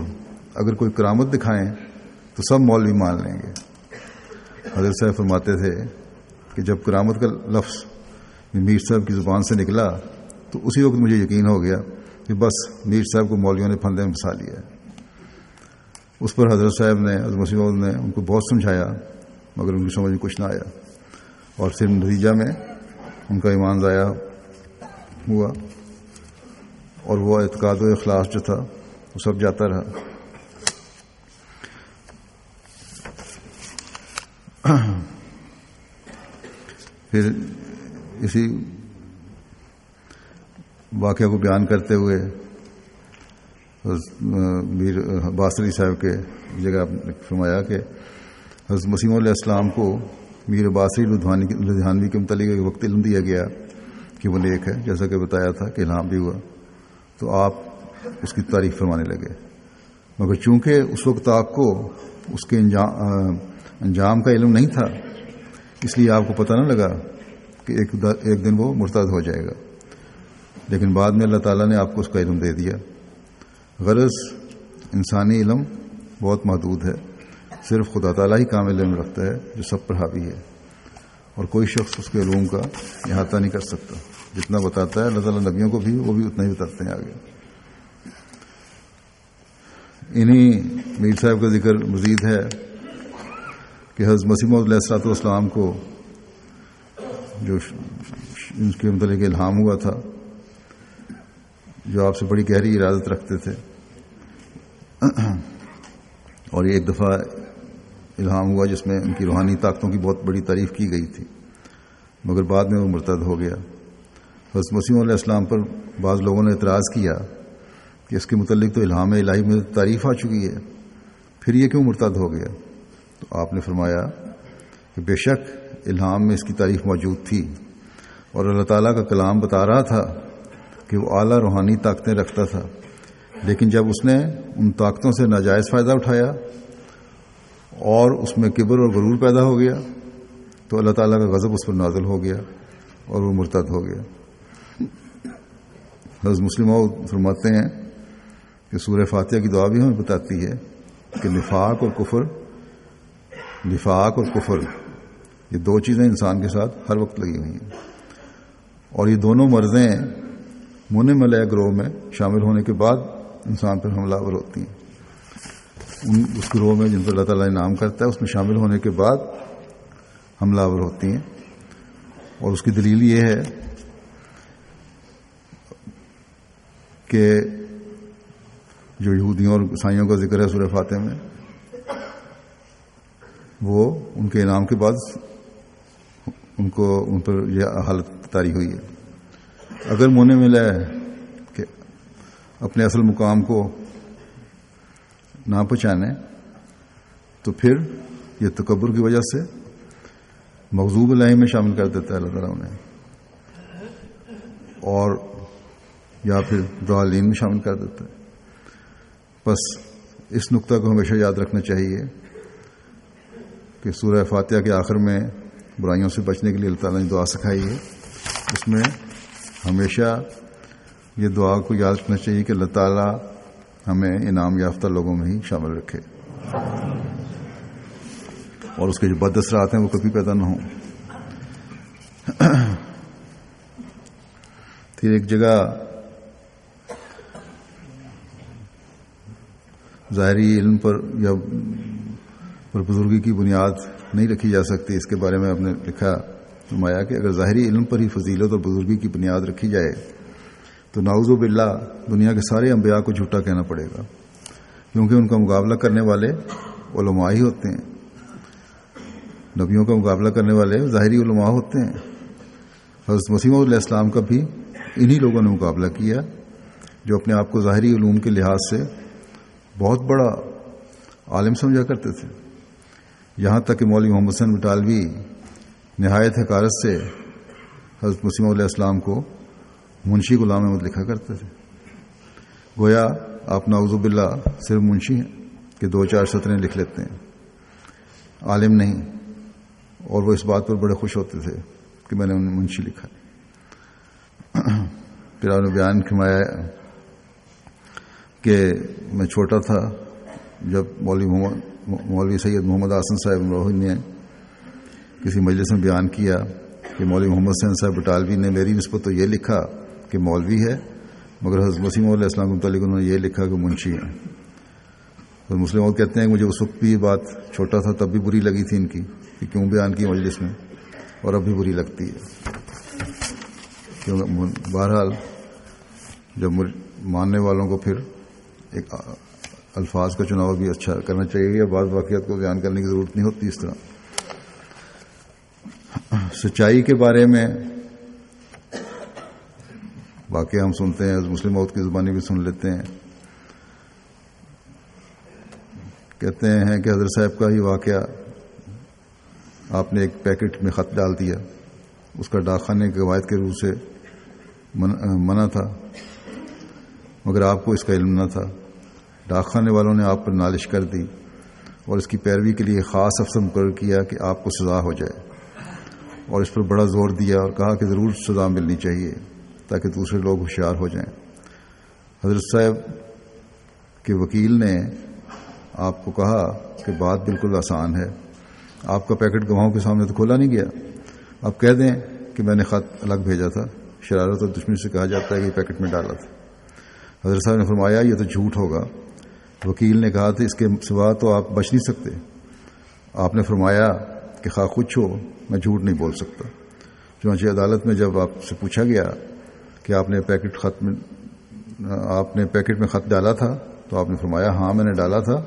اگر کوئی کرامت دکھائیں تو سب مولوی مان لیں گے۔ حضرت صاحب فرماتے تھے کہ جب کرامت کا لفظ میر صاحب کی زبان سے نکلا تو اسی وقت مجھے یقین ہو گیا کہ بس میر صاحب کو مولویوں نے پھندے میں پھنسا لیا ہے۔ اس پر حضرت صاحب نے، حضرت مسیح نے ان کو بہت سمجھایا مگر ان کی سمجھ میں کچھ نہ آیا اور پھر نتیجہ میں ان کا ایمان ضائع ہوا اور وہ اعتقاد و اخلاص جو تھا وہ سب جاتا رہا۔ پھر اسی واقعہ کو بیان کرتے ہوئے میر عباس علی صاحب کے جگہ فرمایا کہ حضرت مسیح علیہ السلام کو میر عباس علی لدھیانوی کے متعلق ایک وقت علم دیا گیا کہ وہ نیک ہے، جیسا کہ بتایا تھا کہ الہام بھی ہوا، تو آپ اس کی تعریف فرمانے لگے۔ مگر چونکہ اس وقت آپ کو اس کے انجام کا علم نہیں تھا، اس لیے آپ کو پتہ نہ لگا کہ ایک دن وہ مرتد ہو جائے گا، لیکن بعد میں اللہ تعالیٰ نے آپ کو اس کا علم دے دیا۔ غرض انسانی علم بہت محدود ہے، صرف خدا تعالیٰ ہی کامل علم رکھتا ہے جو سب پر حاوی ہے، اور کوئی شخص اس کے علوم کا احاطہ نہیں کر سکتا. جتنا بتاتا ہے اللہ تعالیٰ نبیوں کو بھی، وہ بھی اتنا ہی بتاتے ہیں آگے. انہی میر صاحب کا ذکر مزید ہے کہ حضرت مسیح موعود علیہ الصلوۃ والسلام کو جو ان کے متعلق الہام ہوا تھا، جو آپ سے بڑی گہری ارادت رکھتے تھے، اور یہ ایک دفعہ الہام ہوا جس میں ان کی روحانی طاقتوں کی بہت بڑی تعریف کی گئی تھی، مگر بعد میں وہ مرتد ہو گیا. حضرت مسیح علیہ السلام پر بعض لوگوں نے اعتراض کیا کہ اس کے متعلق تو الہام الہی میں تعریف آ چکی ہے، پھر یہ کیوں مرتد ہو گیا؟ تو آپ نے فرمایا کہ بے شک الہام میں اس کی تعریف موجود تھی، اور اللہ تعالیٰ کا کلام بتا رہا تھا کہ وہ اعلیٰ روحانی طاقتیں رکھتا تھا، لیکن جب اس نے ان طاقتوں سے ناجائز فائدہ اٹھایا اور اس میں کبر اور غرور پیدا ہو گیا تو اللہ تعالیٰ کا غضب اس پر نازل ہو گیا اور وہ مرتد ہو گیا. حضرت مسلم موعود فرماتے ہیں کہ سورہ فاتحہ کی دعا بھی ہمیں بتاتی ہے کہ نفاق اور کفر یہ دو چیزیں انسان کے ساتھ ہر وقت لگی ہوئی ہیں، اور یہ دونوں مرضیں منملہ گروہ میں شامل ہونے کے بعد انسان پر حملہ آور ہوتی ہیں. اس گروہ میں جن پر اللہ تعالیٰ انعام کرتا ہے اس میں شامل ہونے کے بعد حملہ آور ہوتی ہیں. اور اس کی دلیل یہ ہے کہ جو یہودیوں اور عیسائیوں کا ذکر ہے سورہ فاتحہ میں، وہ ان کے انعام کے بعد ان پر یہ حالت طاری ہوئی ہے. اگر مونے ملا ہے کہ اپنے اصل مقام کو نہ پہچانے تو پھر یہ تکبر کی وجہ سے مغضوب علیہم میں شامل کر دیتا ہے اللہ تعالیٰ انہیں، اور یا پھر ضالین میں شامل کر دیتا ہے. بس اس نقطہ کو ہمیشہ یاد رکھنا چاہیے کہ سورہ فاتحہ کے آخر میں برائیوں سے بچنے کے لیے اللہ تعالیٰ نے دعا سکھائی ہے. اس میں ہمیشہ یہ دعا کو یاد رکھنا چاہیے کہ اللہ تعالیٰ ہمیں انعام یافتہ لوگوں میں ہی شامل رکھے اور اس کے جو بد اثرات ہیں وہ کبھی پیدا نہ ہوں. پھر ایک جگہ ظاہری علم پر یا پر بزرگی کی بنیاد نہیں رکھی جا سکتی. اس کے بارے میں آپ نے لکھا فرمایا کہ اگر ظاہری علم پر ہی فضیلت اور بزرگی کی بنیاد رکھی جائے تو نعوذ باللہ دنیا کے سارے انبیاء کو جھوٹا کہنا پڑے گا، کیونکہ ان کا مقابلہ کرنے والے علماء ہی ہوتے ہیں. نبیوں کا مقابلہ کرنے والے ظاہری علماء ہوتے ہیں. حضرت مسیح موعود علیہ السلام کا بھی انہی لوگوں نے مقابلہ کیا جو اپنے آپ کو ظاہری علوم کے لحاظ سے بہت بڑا عالم سمجھا کرتے تھے، یہاں تک کہ مولوی محمد حسین بٹالوی نہایت حقارت سے حضرت مسیح موعود علیہ السلام کو منشی غلام احمد لکھا کرتے تھے، گویا آپ نعوذ باللہ صرف منشی ہیں کہ 2-4 سطریں لکھ لیتے ہیں، عالم نہیں. اور وہ اس بات پر بڑے خوش ہوتے تھے کہ میں نے انہیں منشی لکھا. پھر آپ نے بیان فرمایا کہ میں چھوٹا تھا جب مولوی سید محمد حسن صاحب روحن نے کسی مجلس میں بیان کیا کہ مولوی محمد حسین صاحب بٹالوی نے میری نسبت تو یہ لکھا کہ مولوی ہے، مگر حضرت مسیح موعود علیہ السلام کے متعلق انہوں نے یہ لکھا کہ منشی ہے. اور مسلم موعود کہتے ہیں کہ مجھے اس وقت بھی یہ بات چھوٹا تھا تب بھی بری لگی تھی ان کی کہ کیوں بیان کی مجلس میں، اور اب بھی بری لگتی ہے. کیونکہ بہرحال جب ماننے والوں کو پھر ایک الفاظ کا چناؤ بھی اچھا کرنا چاہیے، یا بعض واقعات کو بیان کرنے کی ضرورت نہیں ہوتی. اس طرح سچائی کے بارے میں واقعہ ہم سنتے ہیں، مسلم موعود کی زبانی بھی سن لیتے ہیں. کہتے ہیں کہ حضرت صاحب کا ہی واقعہ، آپ نے ایک پیکٹ میں خط ڈال دیا، اس کا ڈاک خانے کی قواعد کے روح سے منع تھا، مگر آپ کو اس کا علم نہ تھا. ڈاک خانے والوں نے آپ پر نالش کر دی اور اس کی پیروی کے لیے خاص افسر مقرر کیا کہ آپ کو سزا ہو جائے، اور اس پر بڑا زور دیا اور کہا کہ ضرور سزا ملنی چاہیے تاکہ دوسرے لوگ ہوشیار ہو جائیں. حضرت صاحب کے وکیل نے آپ کو کہا کہ بات بالکل آسان ہے، آپ کا پیکٹ گواہوں کے سامنے تو کھولا نہیں گیا، آپ کہہ دیں کہ میں نے خط الگ بھیجا تھا، شرارت اور دشمنی سے کہا جاتا ہے کہ پیکٹ میں ڈالا تھا۔ حضرت صاحب نے فرمایا یہ تو جھوٹ ہوگا۔ وکیل نے کہا تھا اس کے سوا تو آپ بچ نہیں سکتے۔ آپ نے فرمایا کہ خواہ کچھ ہو میں جھوٹ نہیں بول سکتا۔ چنانچہ عدالت میں جب آپ سے پوچھا گیا کہ آپ نے پیکٹ میں خط ڈالا تھا تو آپ نے فرمایا ہاں میں نے ڈالا تھا،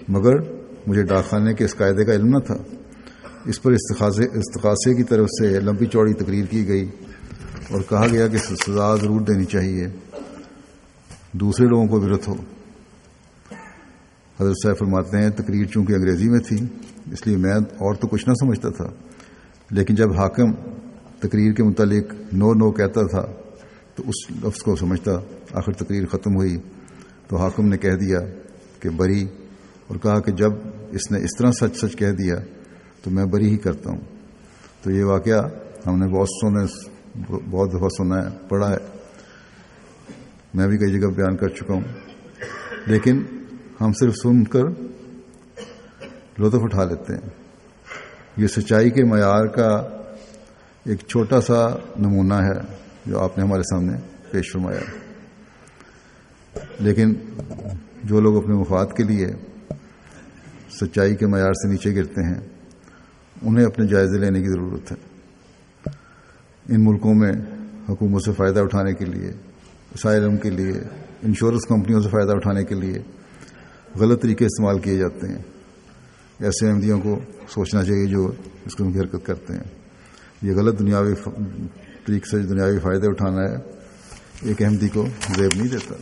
مگر مجھے ڈاک خانے کے اس قاعدے کا علم نہ تھا۔ اس پر استغاثے کی طرف سے لمبی چوڑی تقریر کی گئی اور کہا گیا کہ سزا ضرور دینی چاہیے، دوسرے لوگوں کو عبرت ہو۔ حضرت صاحب فرماتے ہیں تقریر چونکہ انگریزی میں تھی اس لیے میں اور تو کچھ نہ سمجھتا تھا، لیکن جب حاکم تقریر کے متعلق نو کہتا تھا تو اس لفظ کو سمجھتا۔ آخر تقریر ختم ہوئی تو حاکم نے کہہ دیا کہ بری، اور کہا کہ جب اس نے اس طرح سچ کہہ دیا تو میں بری ہی کرتا ہوں۔ تو یہ واقعہ ہم نے بہت دفعہ سنا ہے، پڑھا ہے، میں بھی کئی جگہ بیان کر چکا ہوں، لیکن ہم صرف سن کر لطف اٹھا لیتے ہیں۔ یہ سچائی کے معیار کا ایک چھوٹا سا نمونہ ہے جو آپ نے ہمارے سامنے پیش فرمایا، لیکن جو لوگ اپنے مفاد کے لیے سچائی کے معیار سے نیچے گرتے ہیں انہیں اپنے جائزے لینے کی ضرورت ہے۔ ان ملکوں میں حکومت سے فائدہ اٹھانے کے لیے، اسائلم کے لیے، انشورنس کمپنیوں سے فائدہ اٹھانے کے لیے غلط طریقے استعمال کیے جاتے ہیں۔ ایسے احمدیوں کو سوچنا چاہیے جو اس قسم کی حرکت کرتے ہیں۔ یہ غلط دنیاوی طریقے سے دنیاوی فائدے اٹھانا ہے، ایک احمدی کو زیب نہیں دیتا۔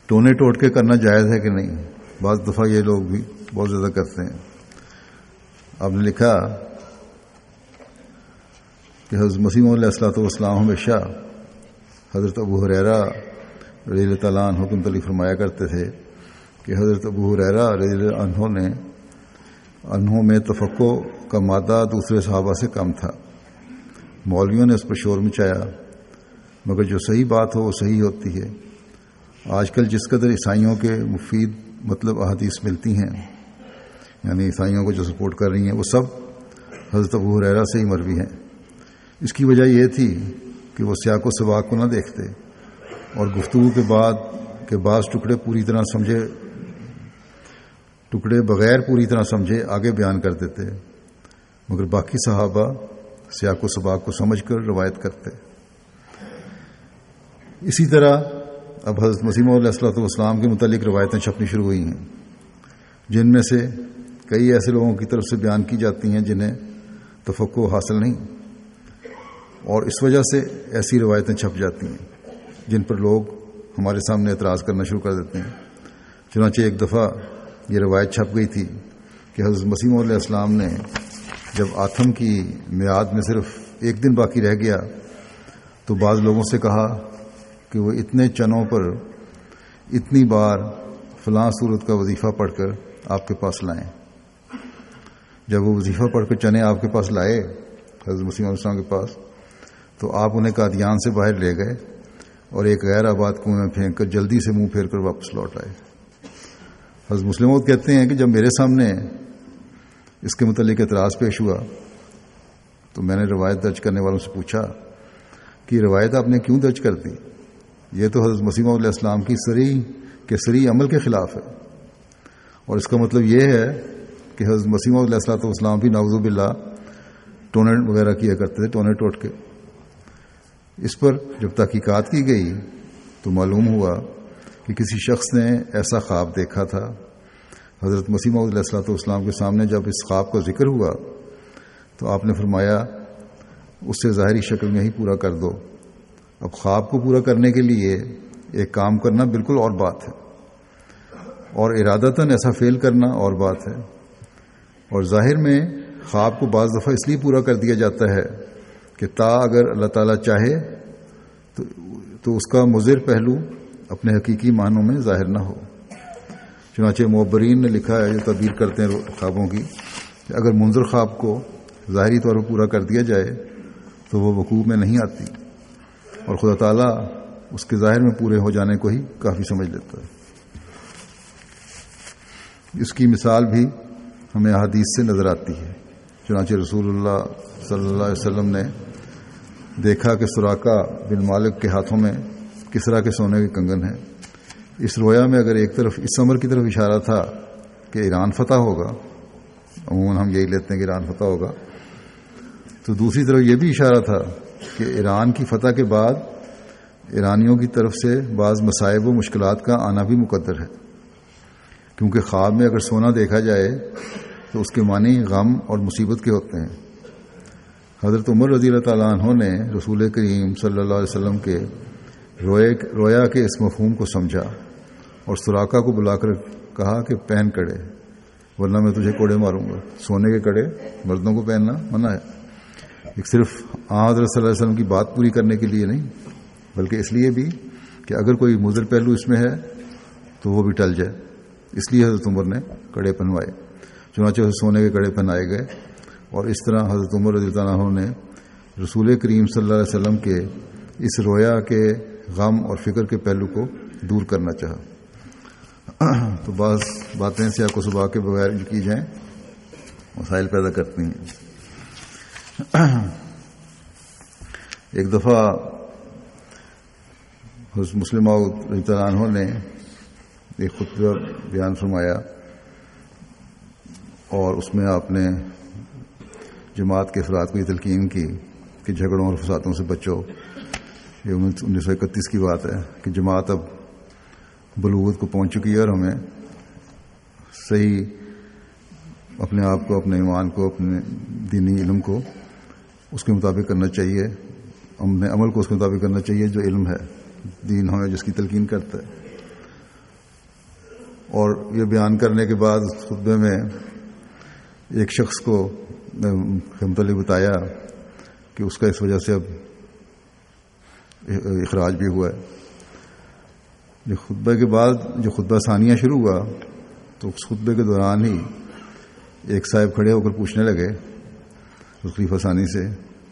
ٹونے ٹوٹ کے کرنا جائز ہے کہ نہیں؟ بعض دفعہ یہ لوگ بھی بہت زیادہ کرتے ہیں۔ آپ نے لکھا کہ حضرت مسیح موعود علیہ السلام ہمیشہ حضرت ابو ہریرہ رضی اللہ تعالیٰ عنہ کو متعلق فرمایا کرتے تھے کہ حضرت ابو ہریرہ رضی اللہ عنہ میں تفقہ کا مادہ دوسرے صحابہ سے کم تھا۔ مولویوں نے اس پر شور مچایا، مگر جو صحیح بات ہو وہ صحیح ہوتی ہے۔ آج کل جس قدر عیسائیوں کے مفید احادیث ملتی ہیں، یعنی عیسائیوں کو جو سپورٹ کر رہی ہیں، وہ سب حضرت ابو ہریرہ سے ہی مروی ہیں۔ اس کی وجہ یہ تھی کہ وہ سیاق و سباق کو نہ دیکھتے اور گفتگو کے بعد کے بعض ٹکڑے بغیر پوری طرح سمجھے آگے بیان کر دیتے، مگر باقی صحابہ سیاق و سباق کو سمجھ کر روایت کرتے۔ اسی طرح اب حضرت مسیح موعود علیہ السلام کے متعلق روایتیں چھپنی شروع ہوئی ہیں، جن میں سے کئی ایسے لوگوں کی طرف سے بیان کی جاتی ہیں جنہیں تفقہ حاصل نہیں، اور اس وجہ سے ایسی روایتیں چھپ جاتی ہیں جن پر لوگ ہمارے سامنے اعتراض کرنا شروع کر دیتے ہیں۔ چنانچہ ایک دفعہ یہ روایت چھپ گئی تھی کہ حضرت مسیح موعود علیہ السلام نے جب آتم کی میعاد میں صرف ایک دن باقی رہ گیا تو بعض لوگوں سے کہا کہ وہ اتنے چنوں پر اتنی بار فلاں صورت کا وظیفہ پڑھ کر آپ کے پاس لائیں۔ جب وہ وظیفہ پڑھ کر چنے آپ کے پاس لائے حضرت مسیح علیہ السلام کے پاس، تو آپ انہیں قادیان سے باہر لے گئے اور ایک غیر آباد کنویں میں پھینک کر جلدی سے منہ پھیر کر واپس لوٹ آئے۔ حضرت مسلم موعود کہتے ہیں کہ جب میرے سامنے اس کے متعلق اعتراض پیش ہوا تو میں نے روایت درج کرنے والوں سے پوچھا کہ یہ روایت آپ نے کیوں درج کر دی؟ یہ تو حضرت مسیح موعود علیہ السلام کی صریح عمل کے خلاف ہے، اور اس کا مطلب یہ ہے کہ حضرت مسیح موعود علیہ السلام بھی نعوذ باللہ ٹونے وغیرہ کیا کرتے تھے، ٹونے ٹوٹ کے۔ اس پر جب تحقیقات کی گئی تو معلوم ہوا کہ کسی شخص نے ایسا خواب دیکھا تھا۔ حضرت مسیح موعود علیہ السلام کے سامنے جب اس خواب کا ذکر ہوا تو آپ نے فرمایا اسے ظاہری شکل میں ہی پورا کر دو۔ اب خواب کو پورا کرنے کے لیے ایک کام کرنا بالکل اور بات ہے، اور ارادتاً ایسا فعل کرنا اور بات ہے، اور ظاہر میں خواب کو بعض دفعہ اس لیے پورا کر دیا جاتا ہے کہ اگر اللہ تعالیٰ چاہے تو اس کا مضر پہلو اپنے حقیقی معنوں میں ظاہر نہ ہو۔ چنانچہ معبرین نے لکھا ہے، جو تعبیر کرتے ہیں خوابوں کی، کہ اگر منظر خواب کو ظاہری طور پر پورا کر دیا جائے تو وہ وقوع میں نہیں آتی، اور خدا تعالیٰ اس کے ظاہر میں پورے ہو جانے کو ہی کافی سمجھ لیتا ہے۔ اس کی مثال بھی ہمیں احادیث سے نظر آتی ہے۔ چنانچہ رسول اللہ صلی اللہ علیہ وسلم نے دیکھا کہ سراقہ بن مالک کے ہاتھوں میں کسرا کے سونے کے کنگن ہیں۔ اس رویا میں اگر ایک طرف اس امر کی طرف اشارہ تھا کہ ایران فتح ہوگا، عموماً ہم یہی لیتے ہیں کہ ایران فتح ہوگا، تو دوسری طرف یہ بھی اشارہ تھا کہ ایران کی فتح کے بعد ایرانیوں کی طرف سے بعض مصائب و مشکلات کا آنا بھی مقدر ہے، کیونکہ خواب میں اگر سونا دیکھا جائے تو اس کے معنی غم اور مصیبت کے ہوتے ہیں۔ حضرت عمر رضی اللہ تعالیٰ عنہ نے رسول کریم صلی اللہ علیہ وسلم کے رویا کے اس مفہوم کو سمجھا اور سراقہ کو بلا کر کہا کہ پہن کڑے، ورنہ میں تجھے کوڑے ماروں گا۔ سونے کے کڑے مردوں کو پہننا منع ہے، ایک صرف حضرت صلی اللہ علیہ وسلم کی بات پوری کرنے کے لیے نہیں، بلکہ اس لیے بھی کہ اگر کوئی مضر پہلو اس میں ہے تو وہ بھی ٹل جائے، اس لیے حضرت عمر نے کڑے پہنوائے۔ چنانچہ سونے کے کڑے پہنائے گئے، اور اس طرح حضرت عمر رضی اللہ عنہ نے رسول کریم صلی اللہ علیہ وسلم کے اس رویا کے غم اور فکر کے پہلو کو دور کرنا چاہا۔ تو بعض باتیں سیاق و سباق کے بغیر کی جائیں مسائل پیدا کرتی ہیں۔ ایک دفعہ حضرت مسلم موعود رضی اللہ عنہ نے ایک خطبہ بیان فرمایا، اور اس میں آپ نے جماعت کے افراد کو یہ تلقین کی کہ جھگڑوں اور فسادوں سے بچو۔ یہ 1931 کی بات ہے کہ جماعت اب بلوغت کو پہنچ چکی ہے، اور ہمیں صحیح اپنے آپ کو، اپنے ایمان کو، اپنے دینی علم کو اس کے مطابق کرنا چاہیے، اپنے عمل کو اس کے مطابق کرنا چاہیے جو علم ہے، دین ہمیں جس کی تلقین کرتا ہے۔ اور یہ بیان کرنے کے بعد خطبے میں ایک شخص کو کے متعلق بتایا کہ اس کا اس وجہ سے اب اخراج بھی ہوا ہے۔ جو خطبے کے بعد جو خطبہ ثانیہ شروع ہوا تو اس خطبے کے دوران ہی ایک صاحب کھڑے ہو کر پوچھنے لگے خلیفہ ثانی سے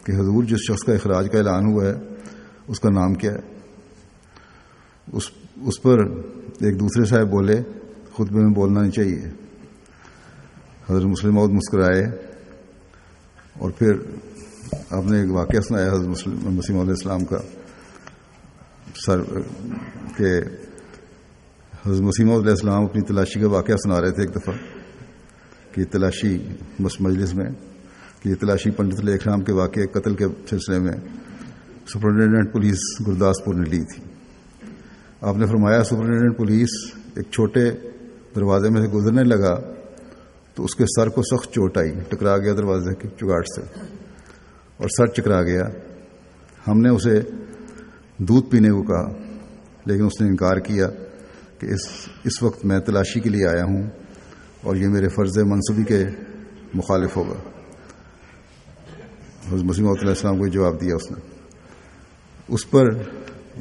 کہ حضور جس شخص کا اخراج کا اعلان ہوا ہے اس کا نام کیا ہے؟ اس پر ایک دوسرے صاحب بولے خطبے میں بولنا نہیں چاہیے۔ حضرت مسلم موعود مسکرائے اور پھر آپ نے ایک واقعہ سنایا حضرت مسیح موعود علیہ السلام کا، کہ حضرت مسیح موعود علیہ السلام اپنی تلاشی کا واقعہ سنا رہے تھے ایک دفعہ کہ تلاشی مجلس میں کہ یہ تلاشی پنڈت علیہ السلام کے واقعے قتل کے سلسلے میں سپرنٹینڈنٹ پولیس گرداسپور نے لی تھی۔ آپ نے فرمایا سپرنٹینڈنٹ پولیس ایک چھوٹے دروازے میں سے گزرنے لگا تو اس کے سر کو سخت چوٹ آئی، ٹکرا گیا دروازے کی چگاٹ سے اور سر چکرا گیا۔ ہم نے اسے دودھ پینے کو کہا لیکن اس نے انکار کیا کہ اس وقت میں تلاشی کے لیے آیا ہوں اور یہ میرے فرض منصبی کے مخالف ہوگا۔ حضرت مسیح موعود علیہ السلام کو جواب دیا اس نے۔ اس پر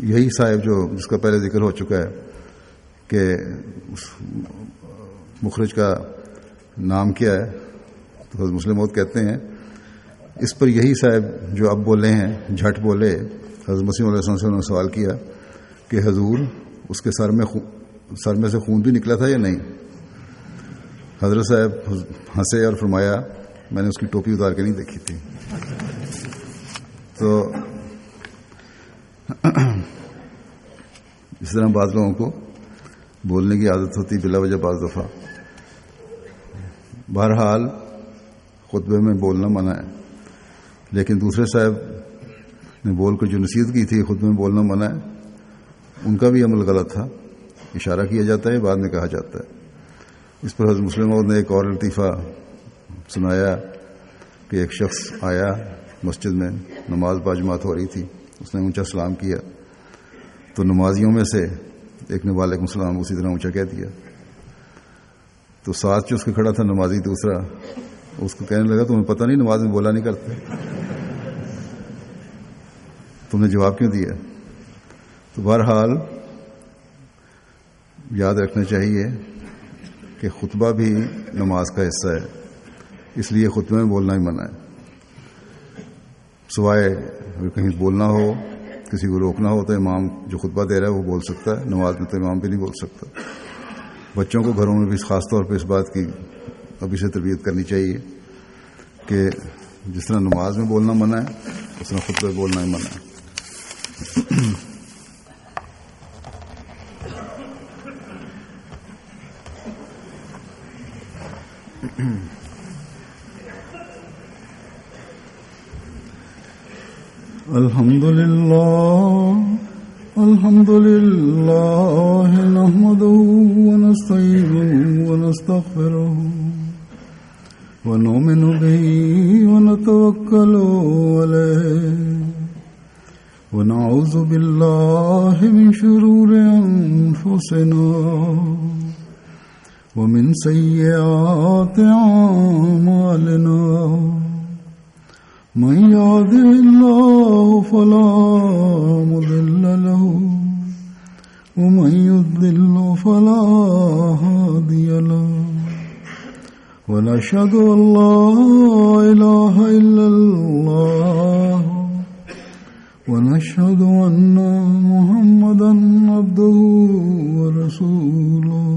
یہی صاحب جس کا پہلے ذکر ہو چکا ہے کہ مخرج کا نام کیا ہے، تو حضرت مسلم موعود کہتے ہیں اس پر یہی صاحب جو اب بولے ہیں جھٹ بولے، حضرت مسیح علیہ السلام سے انہوں نے سوال کیا کہ حضور اس کے سر میں سے خون بھی نکلا تھا یا نہیں؟ حضرت صاحب ہنسے اور فرمایا میں نے اس کی ٹوپی اتار کے نہیں دیکھی تھی۔ تو اس طرح بعض لوگوں کو بولنے کی عادت ہوتی بلا وجہ بعض دفعہ۔ بہرحال خطبے میں بولنا منع ہے، لیکن دوسرے صاحب نے بول کر جو نصیحت کی تھی خطبے میں بولنا منع ہے، ان کا بھی عمل غلط تھا۔ اشارہ کیا جاتا ہے، بعد میں کہا جاتا ہے۔ اس پر حضرت مسلم موعود نے ایک اور لطیفہ سنایا کہ ایک شخص آیا مسجد میں، نماز باجماعت ہو رہی تھی، اس نے اونچا سلام کیا تو نمازیوں میں سے ایک نے وعلیکم السلام اسی طرح اونچا کہہ دیا۔ تو ساتھ جو اس کے کھڑا تھا نمازی دوسرا، اس کو کہنے لگا تمہیں پتہ نہیں نماز میں بولا نہیں کرتے، تم نے جواب کیوں دیا؟ تو بہرحال یاد رکھنا چاہیے کہ خطبہ بھی نماز کا حصہ ہے، اس لیے خطبے میں بولنا ہی منع ہے، سوائے اگر کہیں بولنا ہو، کسی کو روکنا ہو تو امام جو خطبہ دے رہا ہے وہ بول سکتا ہے، نماز میں تو امام بھی نہیں بول سکتا۔ بچوں کو گھروں میں بھی خاص طور پہ اس بات کی ابھی سے تربیت کرنی چاہیے کہ جس طرح نماز میں بولنا منع ہے اس طرح خطبہ بولنا ہی منع ہے. الحمد لله نحمده ونستعينه ونستغفره ونؤمن به ونتوكل عليه ونعوذ بالله من شرور أنفسنا ومن سيئات أعمالنا من يهده الله فلا مضل له ومن يضلل فلا هادي له ونشهد أن لا إله إلا الله ونشهد أن محمدا عبده ورسوله.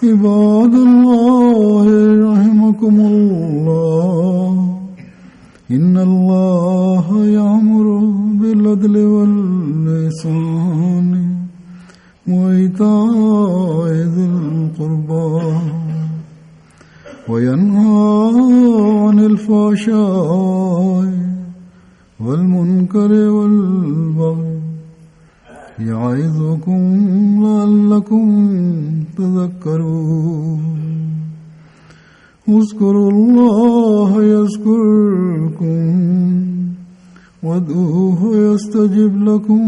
عباد الله رحمكم الله إن الله يأمر بالعدل والإحسان وإيتاء ذي القربى وينهى عن الفحشاء والمنكر والبغي يعظكم لعلكم تذكرون. اذكروا الله يذكركم وادعوه يستجب لكم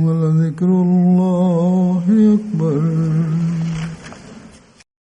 ولذكر الله أكبر.